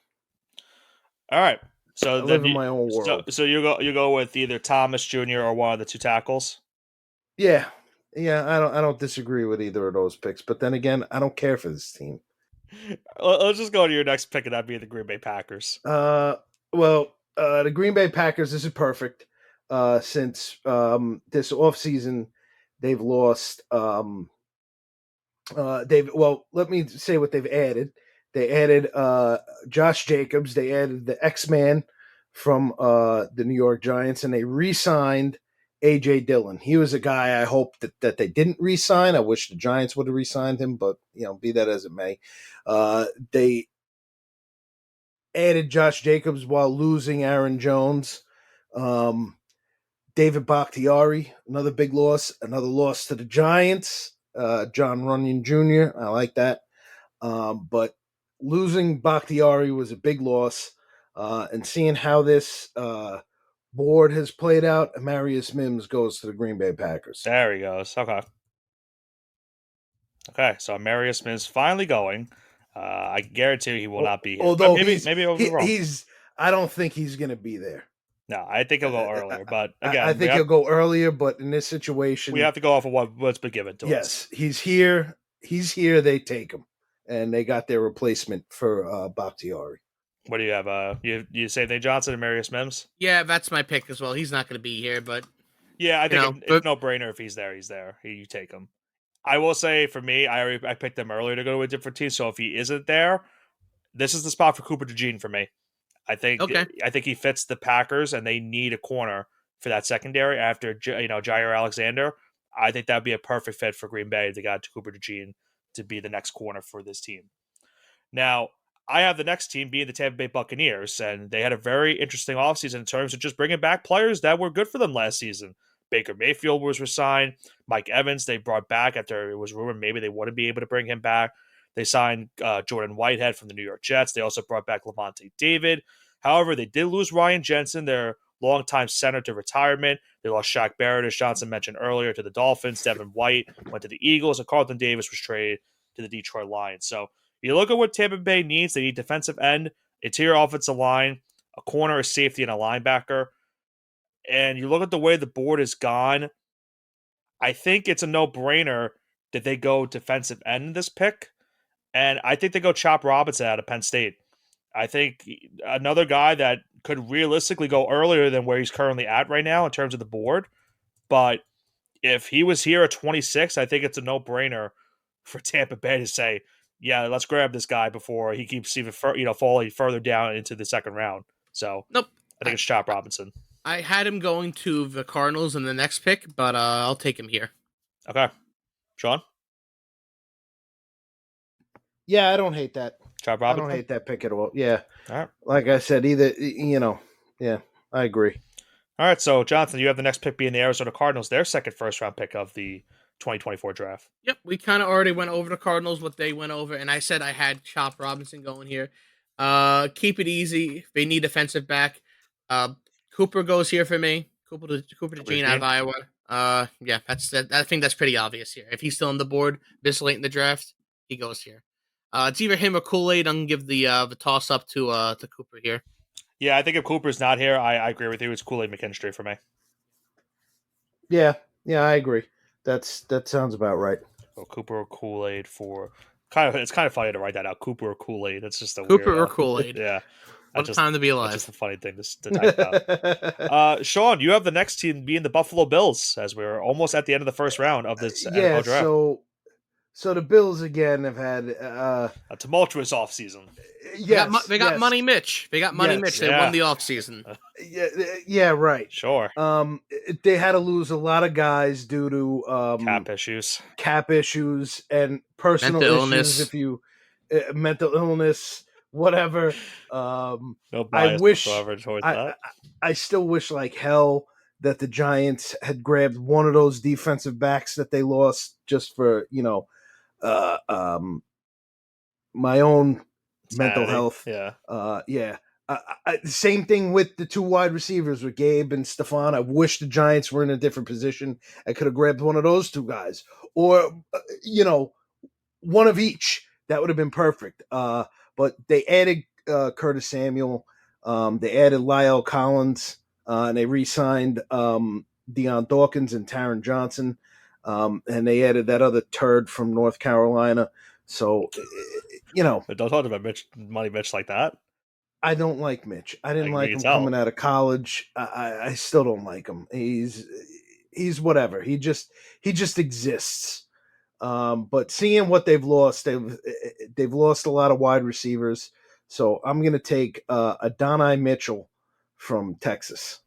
right. So I live in my own world. So you go with either Thomas Jr. or one of the two tackles. Yeah. I don't disagree with either of those picks. But then again, I don't care for this team. Let's just go to your next pick, and that'd be the Green Bay Packers. The Green Bay Packers. This is perfect. Since this offseason, they've lost. Let me say what they've added. They added Josh Jacobs. They added the X-Man from the New York Giants, and they re-signed A.J. Dillon. He was a guy I hope that they didn't re-sign. I wish the Giants would have re-signed him, but be that as it may. They added Josh Jacobs while losing Aaron Jones. David Bakhtiari, another big loss, another loss to the Giants. John Runyon Jr., I like that. But losing Bakhtiari was a big loss. And seeing how this board has played out, Amarius Mims goes to the Green Bay Packers. There he goes. Okay, so Amarius Mims finally going. I guarantee he will not be here. Although maybe I'll be wrong. I don't think he's going to be there. No, I think he'll go earlier. But again, I think he'll go earlier. But in this situation, we have to go off of what's been given to us. Yes, he's here. He's here. They take him, and they got their replacement for Bakhtiari. What do you have? You say Nate Johnson and Marius Mims? Yeah, that's my pick as well. He's not going to be here, but yeah, I think it's no brainer. If he's there, he's there. You take him. I will say for me, I picked him earlier to go to a different team. So if he isn't there, this is the spot for Cooper DeJean for me. I think he fits the Packers, and they need a corner for that secondary after Jair Alexander. I think that would be a perfect fit for Green Bay. They got Cooper DeJean to be the next corner for this team. Now, I have the next team being the Tampa Bay Buccaneers, and they had a very interesting offseason in terms of just bringing back players that were good for them last season. Baker Mayfield was resigned. Mike Evans they brought back after it was rumored maybe they wouldn't be able to bring him back. They signed Jordan Whitehead from the New York Jets. They also brought back Levante David. However, they did lose Ryan Jensen, their longtime center, to retirement. They lost Shaq Barrett, as Johnson mentioned earlier, to the Dolphins. Devin White went to the Eagles, and Carlton Davis was traded to the Detroit Lions. So you look at what Tampa Bay needs. They need defensive end, interior offensive line, a corner, a safety, and a linebacker. And you look at the way the board is gone, I think it's a no-brainer that they go defensive end in this pick. And I think they go Chop Robinson out of Penn State. I think another guy that could realistically go earlier than where he's currently at right now in terms of the board. But if he was here at 26, I think it's a no-brainer for Tampa Bay to say, yeah, let's grab this guy before he keeps even falling further down into the second round. So Nope. I think it's Chop Robinson. I had him going to the Cardinals in the next pick, but I'll take him here. Okay. Sean? Yeah, I don't hate that. Chop I Robinson? don't hate that pick at all. Yeah. All right. Like I said, yeah, I agree. All right, so Jonathan, you have the next pick being the Arizona Cardinals, their second first-round pick of the 2024 draft. Yep, we kind of already went over the Cardinals, what they went over, and I said I had Chop Robinson going here. Keep it easy. They need defensive back. Cooper goes here for me. Cooper to Gene out of Iowa. Yeah, I think that's pretty obvious here. If he's still on the board this late in the draft, he goes here. It's either him or Kool-Aid. I'm gonna give the toss up to Cooper here. Yeah, I think if Cooper's not here, I agree with you. It's Kool-Aid McKinstry for me. Yeah, I agree. That sounds about right. So Cooper or Kool-Aid for it's kind of funny to write that out. Cooper or Kool-Aid. That's just a Cooper weird, or Kool-Aid. Yeah. What a time to be alive. That's just a funny thing to type out. Sean, you have the next team being the Buffalo Bills, as we're almost at the end of the first round of this NFL draft. So the Bills again have had a tumultuous offseason. Yes, they got Money Mitch. They got Money Mitch. They won the offseason. Yeah, right. Sure. They had to lose a lot of guys due to cap issues, and personal mental issues. Illness. If you mental illness, whatever. No bias whatsoever towards that. I still wish like hell that the Giants had grabbed one of those defensive backs that they lost just for my own mental health. Yeah. Same thing with the two wide receivers with Gabe and Stephon. I wish the Giants were in a different position. I could have grabbed one of those two guys, or one of each. That would have been perfect. But they added Curtis Samuel. They added Lyle Collins, and they re-signed Deion Dawkins and Taron Johnson. And they added that other turd from North Carolina. So, But don't talk about Money Mitch like that. I don't like Mitch. I didn't like him coming out of college. I still don't like him. He's whatever. He just exists. But seeing what they've lost, they've lost a lot of wide receivers. So I'm going to take Adonai Mitchell from Texas.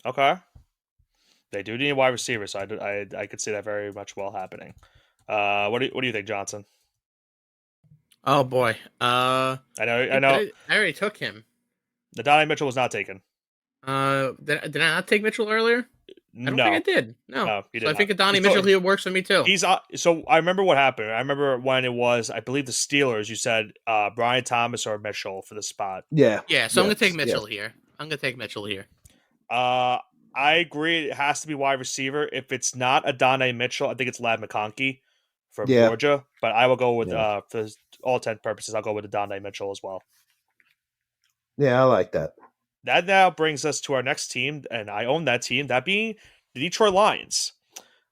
Okay. They do need wide receivers, so I could see that very much well happening. What do you think, Johnson? Oh boy. I know. I already took him. Adonai Mitchell was not taken. Did I not take Mitchell earlier? I don't think I did. No, you so did I think Adonai Mitchell here works for me too. So I remember what happened. I remember when it was, I believe the Steelers. You said Brian Thomas or Mitchell for the spot. Yeah. So I'm gonna take Mitchell here. I agree. It has to be wide receiver. If it's not Adonai Mitchell, I think it's Ladd McConkey from Georgia. But I will go with for all intent purposes, I'll go with Adonai Mitchell as well. Yeah, I like that. That now brings us to our next team, and I own that team, that being the Detroit Lions.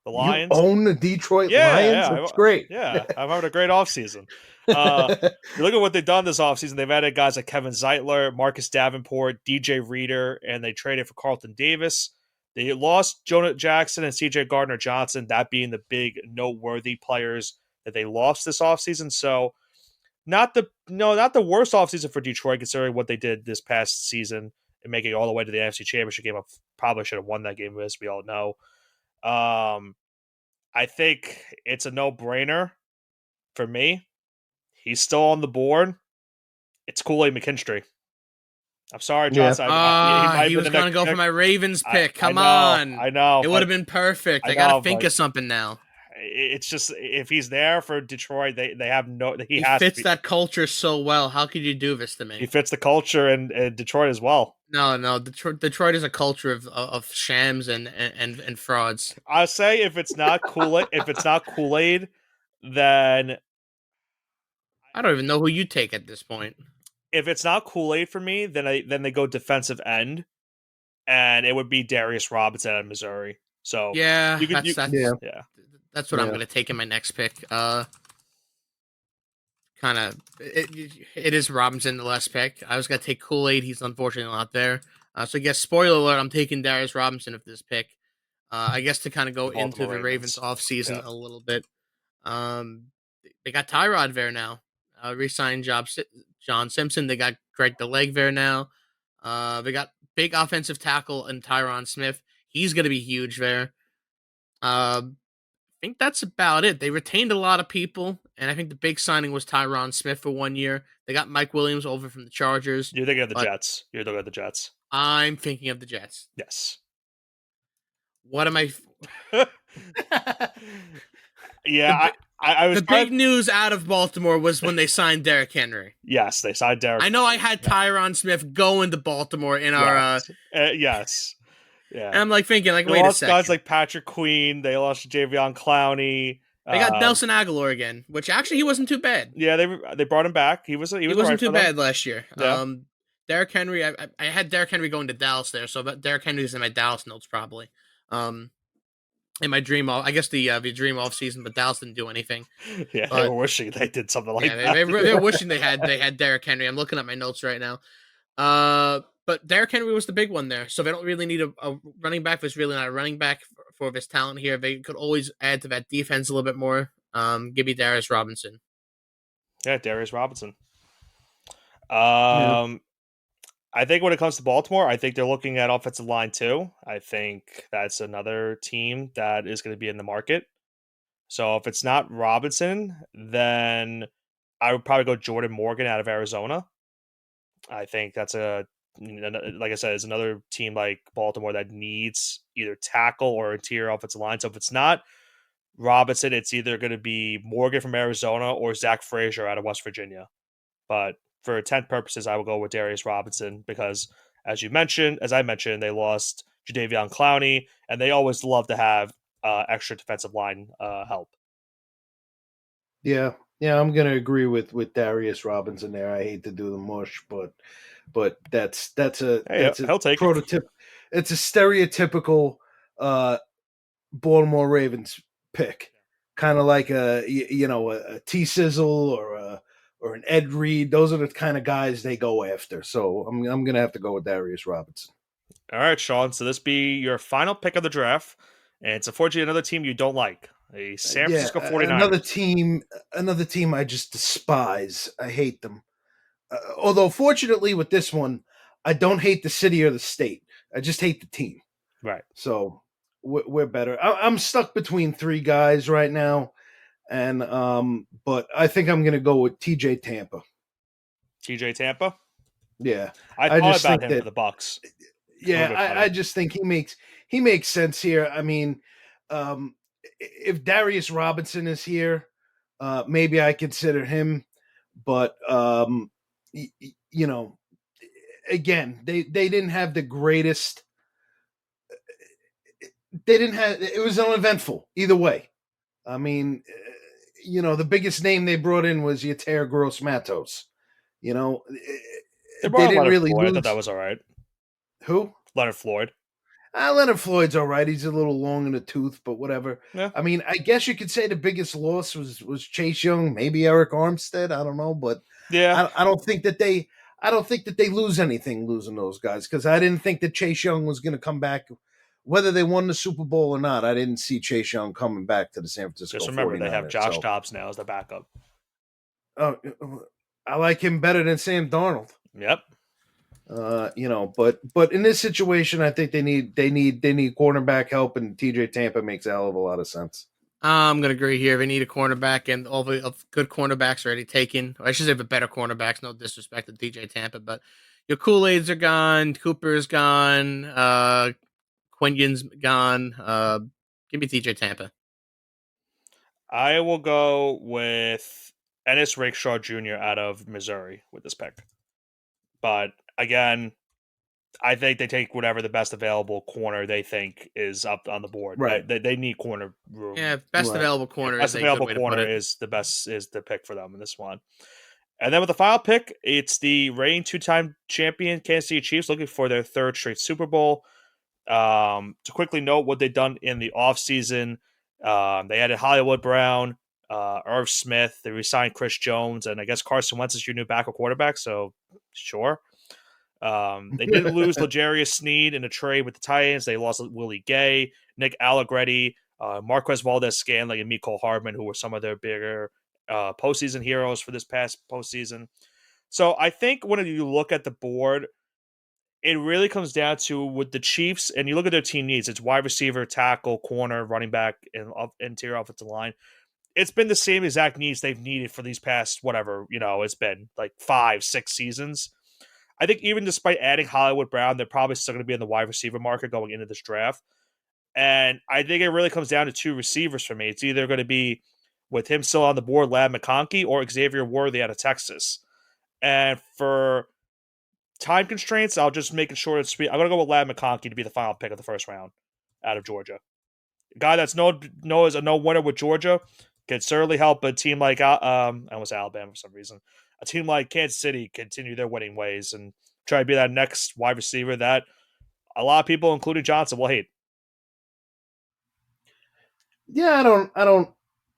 The Lions. You own the Detroit Lions? Yeah, that's great. Yeah, I'm having a great offseason. You look at what they've done this offseason. They've added guys like Kevin Zeitler, Marcus Davenport, DJ Reader, and they traded for Carlton Davis. They lost Jonah Jackson and CJ Gardner-Johnson, that being the big noteworthy players that they lost this offseason. So not the worst offseason for Detroit, considering what they did this past season and making it all the way to the NFC Championship game. I probably should have won that game, as we all know. I think it's a no-brainer for me. He's still on the board. It's Kool-Aid McKinstry. I'm sorry, Johnson. He was going to go for my Ravens pick. Come on. I know. It would have been perfect. I got to think of something now. It's just, if he's there for Detroit, they have no. He fits that culture so well. How could you do this to me? He fits the culture in Detroit as well. No. Detroit is a culture of shams and frauds. I say if it's not Kool-Aid, then I don't even know who you take at this point. If it's not Kool-Aid for me, then they go defensive end, and it would be Darius Robinson out of Missouri. So that's what I'm going to take in my next pick. kind of it is Robinson the last pick. I was gonna take Kool-Aid. He's unfortunately not there. So I guess spoiler alert, I'm taking Darius Robinson with this pick. I guess to kind of go into the Ravens offseason a little bit. They got Tyrod there now. Re-signed John Simpson. They got Greg DeLeg there now. They got big offensive tackle and Tyron Smith. He's going to be huge there. I think that's about it. They retained a lot of people, and I think the big signing was Tyron Smith for 1 year. They got Mike Williams over from the Chargers. You're thinking of the Jets. You're thinking of the Jets. I'm thinking of the Jets. Yes. What am I? Yeah, I was. The big news out of Baltimore was when they signed Derrick Henry. Yes, they signed Derrick. I know I had Tyron Smith going to Baltimore in our. Yes. Yeah. And I'm like thinking, like, they wait a lost second. Guys like Patrick Queen. They lost Javion Clowney. They got Nelson Aguilar again, which actually he wasn't too bad. Yeah, they brought him back. He wasn't right too bad last year. Yeah. Derrick Henry, I had Derrick Henry going to Dallas there, so Derrick Henry's in my Dallas notes probably. In my dream, I guess the dream off season, but Dallas didn't do anything. Yeah, they were wishing they did something like that. They were wishing they had Derrick Henry. I'm looking at my notes right now. But Derrick Henry was the big one there, so they don't really need a running back. There's really not a running back for this talent here. They could always add to that defense a little bit more. Give me Darius Robinson. Yeah, Darius Robinson. I think when it comes to Baltimore, I think they're looking at offensive line too. I think that's another team that is going to be in the market. So if it's not Robinson, then I would probably go Jordan Morgan out of Arizona. I think that's like I said, it's another team like Baltimore that needs either tackle or interior offensive line. So if it's not Robinson, it's either going to be Morgan from Arizona or Zach Frazier out of West Virginia. But for intent purposes, I will go with Darius Robinson because, as I mentioned, they lost Jadeveon Clowney, and they always love to have extra defensive line help. Yeah, I'm gonna agree with Darius Robinson there. I hate to do the mush, but that's a prototype. It's a stereotypical Baltimore Ravens pick, kind of like a T Sizzle or an Ed Reed. Those are the kind of guys they go after. So I'm gonna have to go with Darius Robinson. All right, Sean. So this be your final pick of the draft, and it's unfortunately another team you don't like. The San Francisco 49ers. Another team I just despise. I hate them. Although, fortunately, with this one, I don't hate the city or the state. I just hate the team. Right. So we're better. I'm stuck between three guys right now, and but I think I'm going to go with TJ Tampa. TJ Tampa. Yeah, I thought about him for the Bucks. Yeah, I just think he makes sense here. I mean, if Darius Robinson is here, maybe I consider him. But again, they didn't have the greatest. They didn't have. It was uneventful either way. I mean, the biggest name they brought in was Yater Gross Matos. They didn't really Floyd. lose. I thought that was all right. Who? Leonard Floyd. Leonard Floyd's all right. He's a little long in the tooth, but whatever. Yeah. I mean, I guess you could say the biggest loss was Chase Young, maybe Eric Armstead. I don't know, but yeah, I don't think that they lose anything losing those guys because I didn't think that Chase Young was going to come back, whether they won the Super Bowl or not. I didn't see Chase Young coming back to the San Francisco. Just remember, 49ers, they have Josh Dobbs now as the backup. Oh, I like him better than Sam Darnold. Yep. But in this situation, I think they need cornerback help, and TJ Tampa makes a hell of a lot of sense. I'm gonna agree here. They need a cornerback, and all the good cornerbacks are already taken. I should say the better cornerbacks. No disrespect to TJ Tampa, but your Kool-Aids are gone. Cooper's gone. Quinion's gone. Give me TJ Tampa. I will go with Ennis Rakestraw Jr. out of Missouri with this pick, but again, I think they take whatever the best available corner they think is up on the board. Right. They need corner room. Yeah, best available corner. Best available corner is the pick for them in this one. And then with the final pick, it's the reigning two-time champion Kansas City Chiefs looking for their third straight Super Bowl. To quickly note what they've done in the offseason, they added Hollywood Brown, Irv Smith. They re-signed Chris Jones, and I guess Carson Wentz is your new backup quarterback. So sure. They did lose L'Jarius Sneed in a trade with the Titans. They lost Willie Gay, Nick Allegretti, Marquez Valdez-Scantling, and Mecole Hardman, who were some of their bigger postseason heroes for this past postseason. So I think when you look at the board, it really comes down to with the Chiefs, and you look at their team needs. It's wide receiver, tackle, corner, running back, and interior offensive line. It's been the same exact needs they've needed for these past whatever, it's been like 5-6 seasons. I think even despite adding Hollywood Brown, they're probably still going to be in the wide receiver market going into this draft. And I think it really comes down to two receivers for me. It's either going to be with him still on the board, Ladd McConkey, or Xavier Worthy out of Texas. And for time constraints, I'll just make it short and sweet. I'm going to go with Ladd McConkey to be the final pick of the first round out of Georgia. A guy that's known as a no-winner with Georgia can certainly help a team like I almost Alabama for some reason. A team like Kansas City continue their winning ways and try to be that next wide receiver that a lot of people, including Johnson, will hate. Yeah,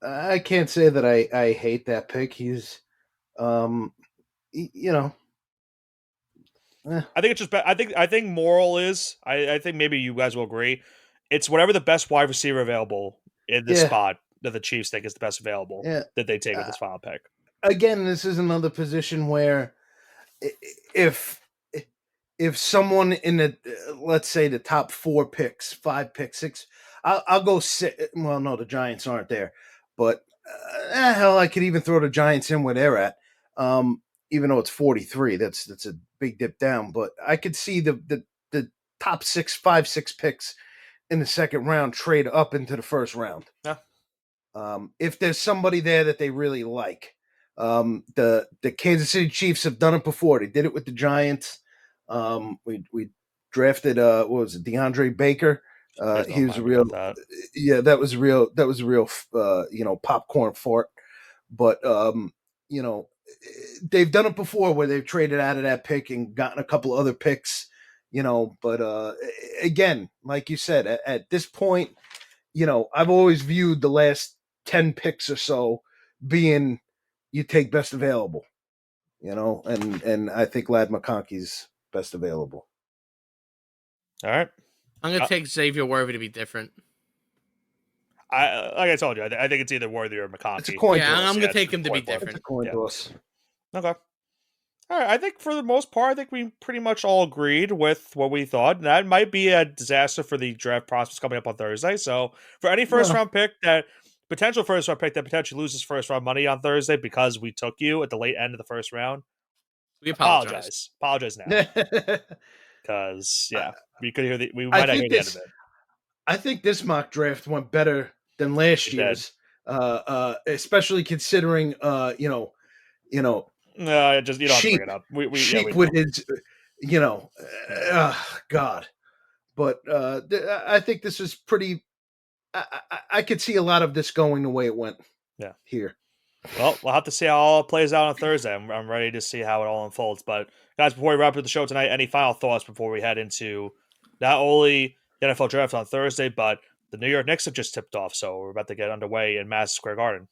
I can't say that I hate that pick. He's, I think it's just. I think moral is. I think maybe you guys will agree. It's whatever the best wide receiver available in this spot that the Chiefs think is the best available that they take with this final pick. Again, this is another position where if someone in the let's say the top 4 picks, 5 picks, 6, I'll go 6. Well, no, the Giants aren't there, but hell, I could even throw the Giants in where they're at. Even though it's 43, that's a big dip down. But I could see the top 5, 6 picks in the second round trade up into the first round. Yeah. If there's somebody there that they really like. The Kansas City Chiefs have done it before. They did it with the Giants. We drafted what was it, DeAndre Baker. He was a real that was a real popcorn fart. But they've done it before where they've traded out of that pick and gotten a couple other picks, but again, like you said, at this point, I've always viewed the last 10 picks or so being you take best available, and I think Ladd McConkey's best available. All right. I'm going to take Xavier Worthy to be different. Like I told you, I think it's either Worthy or McConkey. It's a coin toss. I'm going to take him to be different. It's a coin toss. Okay. All right. I think for the most part, I think we pretty much all agreed with what we thought. That might be a disaster for the draft process coming up on Thursday. So for any potential first round pick that potentially loses first round money on Thursday because we took you at the late end of the first round, we apologize. Apologize now. Because we could hear we might not hear the end of it. I think this mock draft went better than last year's, especially considering No, you don't have to bring it up. Sheep with his, God. But I think this is pretty. I could see a lot of this going the way it went. Yeah. Here. Well, we'll have to see how it all plays out on Thursday. I'm ready to see how it all unfolds. But guys, before we wrap up the show tonight, any final thoughts before we head into not only the NFL draft on Thursday, but the New York Knicks have just tipped off, so we're about to get underway in Madison Square Garden.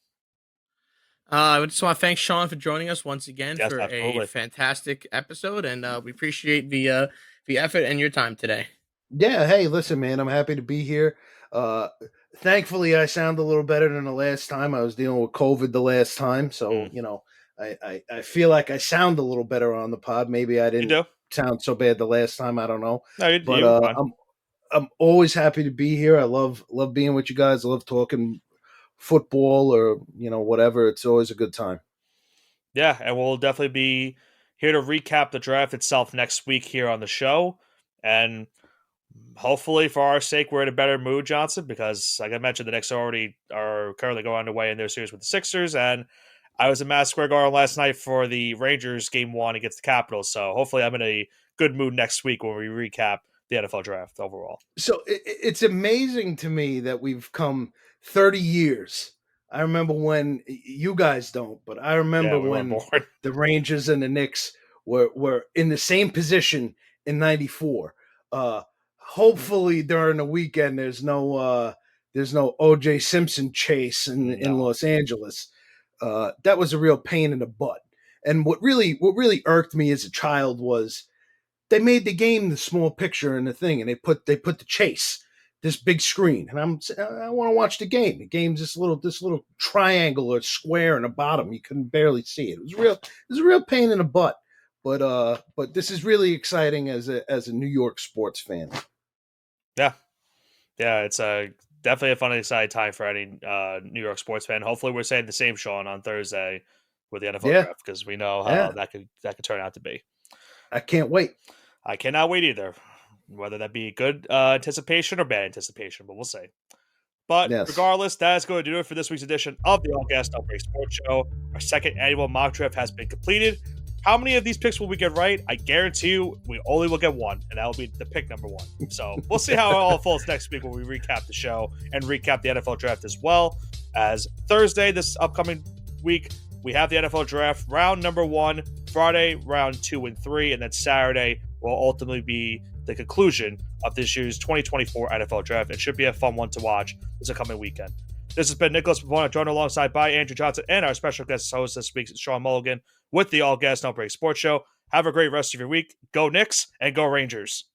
I just want to thank Sean for joining us once again for a fantastic episode, and we appreciate the effort and your time today. Yeah, hey, listen, man, I'm happy to be here. Thankfully, I sound a little better than the last time. I was dealing with COVID the last time, so I feel like I sound a little better on the pod. Maybe I didn't sound so bad the last time. I don't know. No, but I'm always happy to be here. I love being with you guys. I love talking football or whatever. It's always a good time. Yeah, and we'll definitely be here to recap the draft itself next week here on the show. And hopefully, for our sake, we're in a better mood, Johnson, because like I mentioned, the Knicks are currently going underway in their series with the Sixers, and I was in Madison Square Garden last night for the Rangers game 1 against the Capitals. So hopefully, I'm in a good mood next week when we recap the NFL draft overall. So it's amazing to me that we've come 30 years. I remember when you guys don't, but I remember when the Rangers and the Knicks were in the same position in '94. Hopefully during the weekend there's no There's no O.J. Simpson chase in Los Angeles. That was a real pain in the butt. And what really irked me as a child was they made the game the small picture and the thing, and they put the chase this big screen, and I want to watch the game. The game's this little triangle or square in the bottom. You couldn't barely see it. It was a real pain in the butt. But this is really exciting as a New York sports fan. Yeah, it's definitely a fun and exciting time for any New York sports fan. Hopefully, we're saying the same, Sean, on Thursday with the NFL draft, because we know how that could turn out to be. I can't wait. I cannot wait either, whether that be good anticipation or bad anticipation, but we'll see. But regardless, that is going to do it for this week's edition of the All Gas No Break Sports Show. Our second annual mock draft has been completed. How many of these picks will we get right? I guarantee you we only will get one, and that will be the pick number one. So we'll see how it all falls next week when we recap the show and recap the NFL draft as well. As Thursday, this upcoming week, we have the NFL draft round number 1, Friday round 2 and 3, and then Saturday will ultimately be the conclusion of this year's 2024 NFL draft. It should be a fun one to watch this upcoming weekend. This has been Nicholas Pavona, joined alongside by Andrew Johnson and our special guest host this week, Sean Mulligan, with the All Gas No Break Sports Show. Have a great rest of your week. Go Knicks and go Rangers.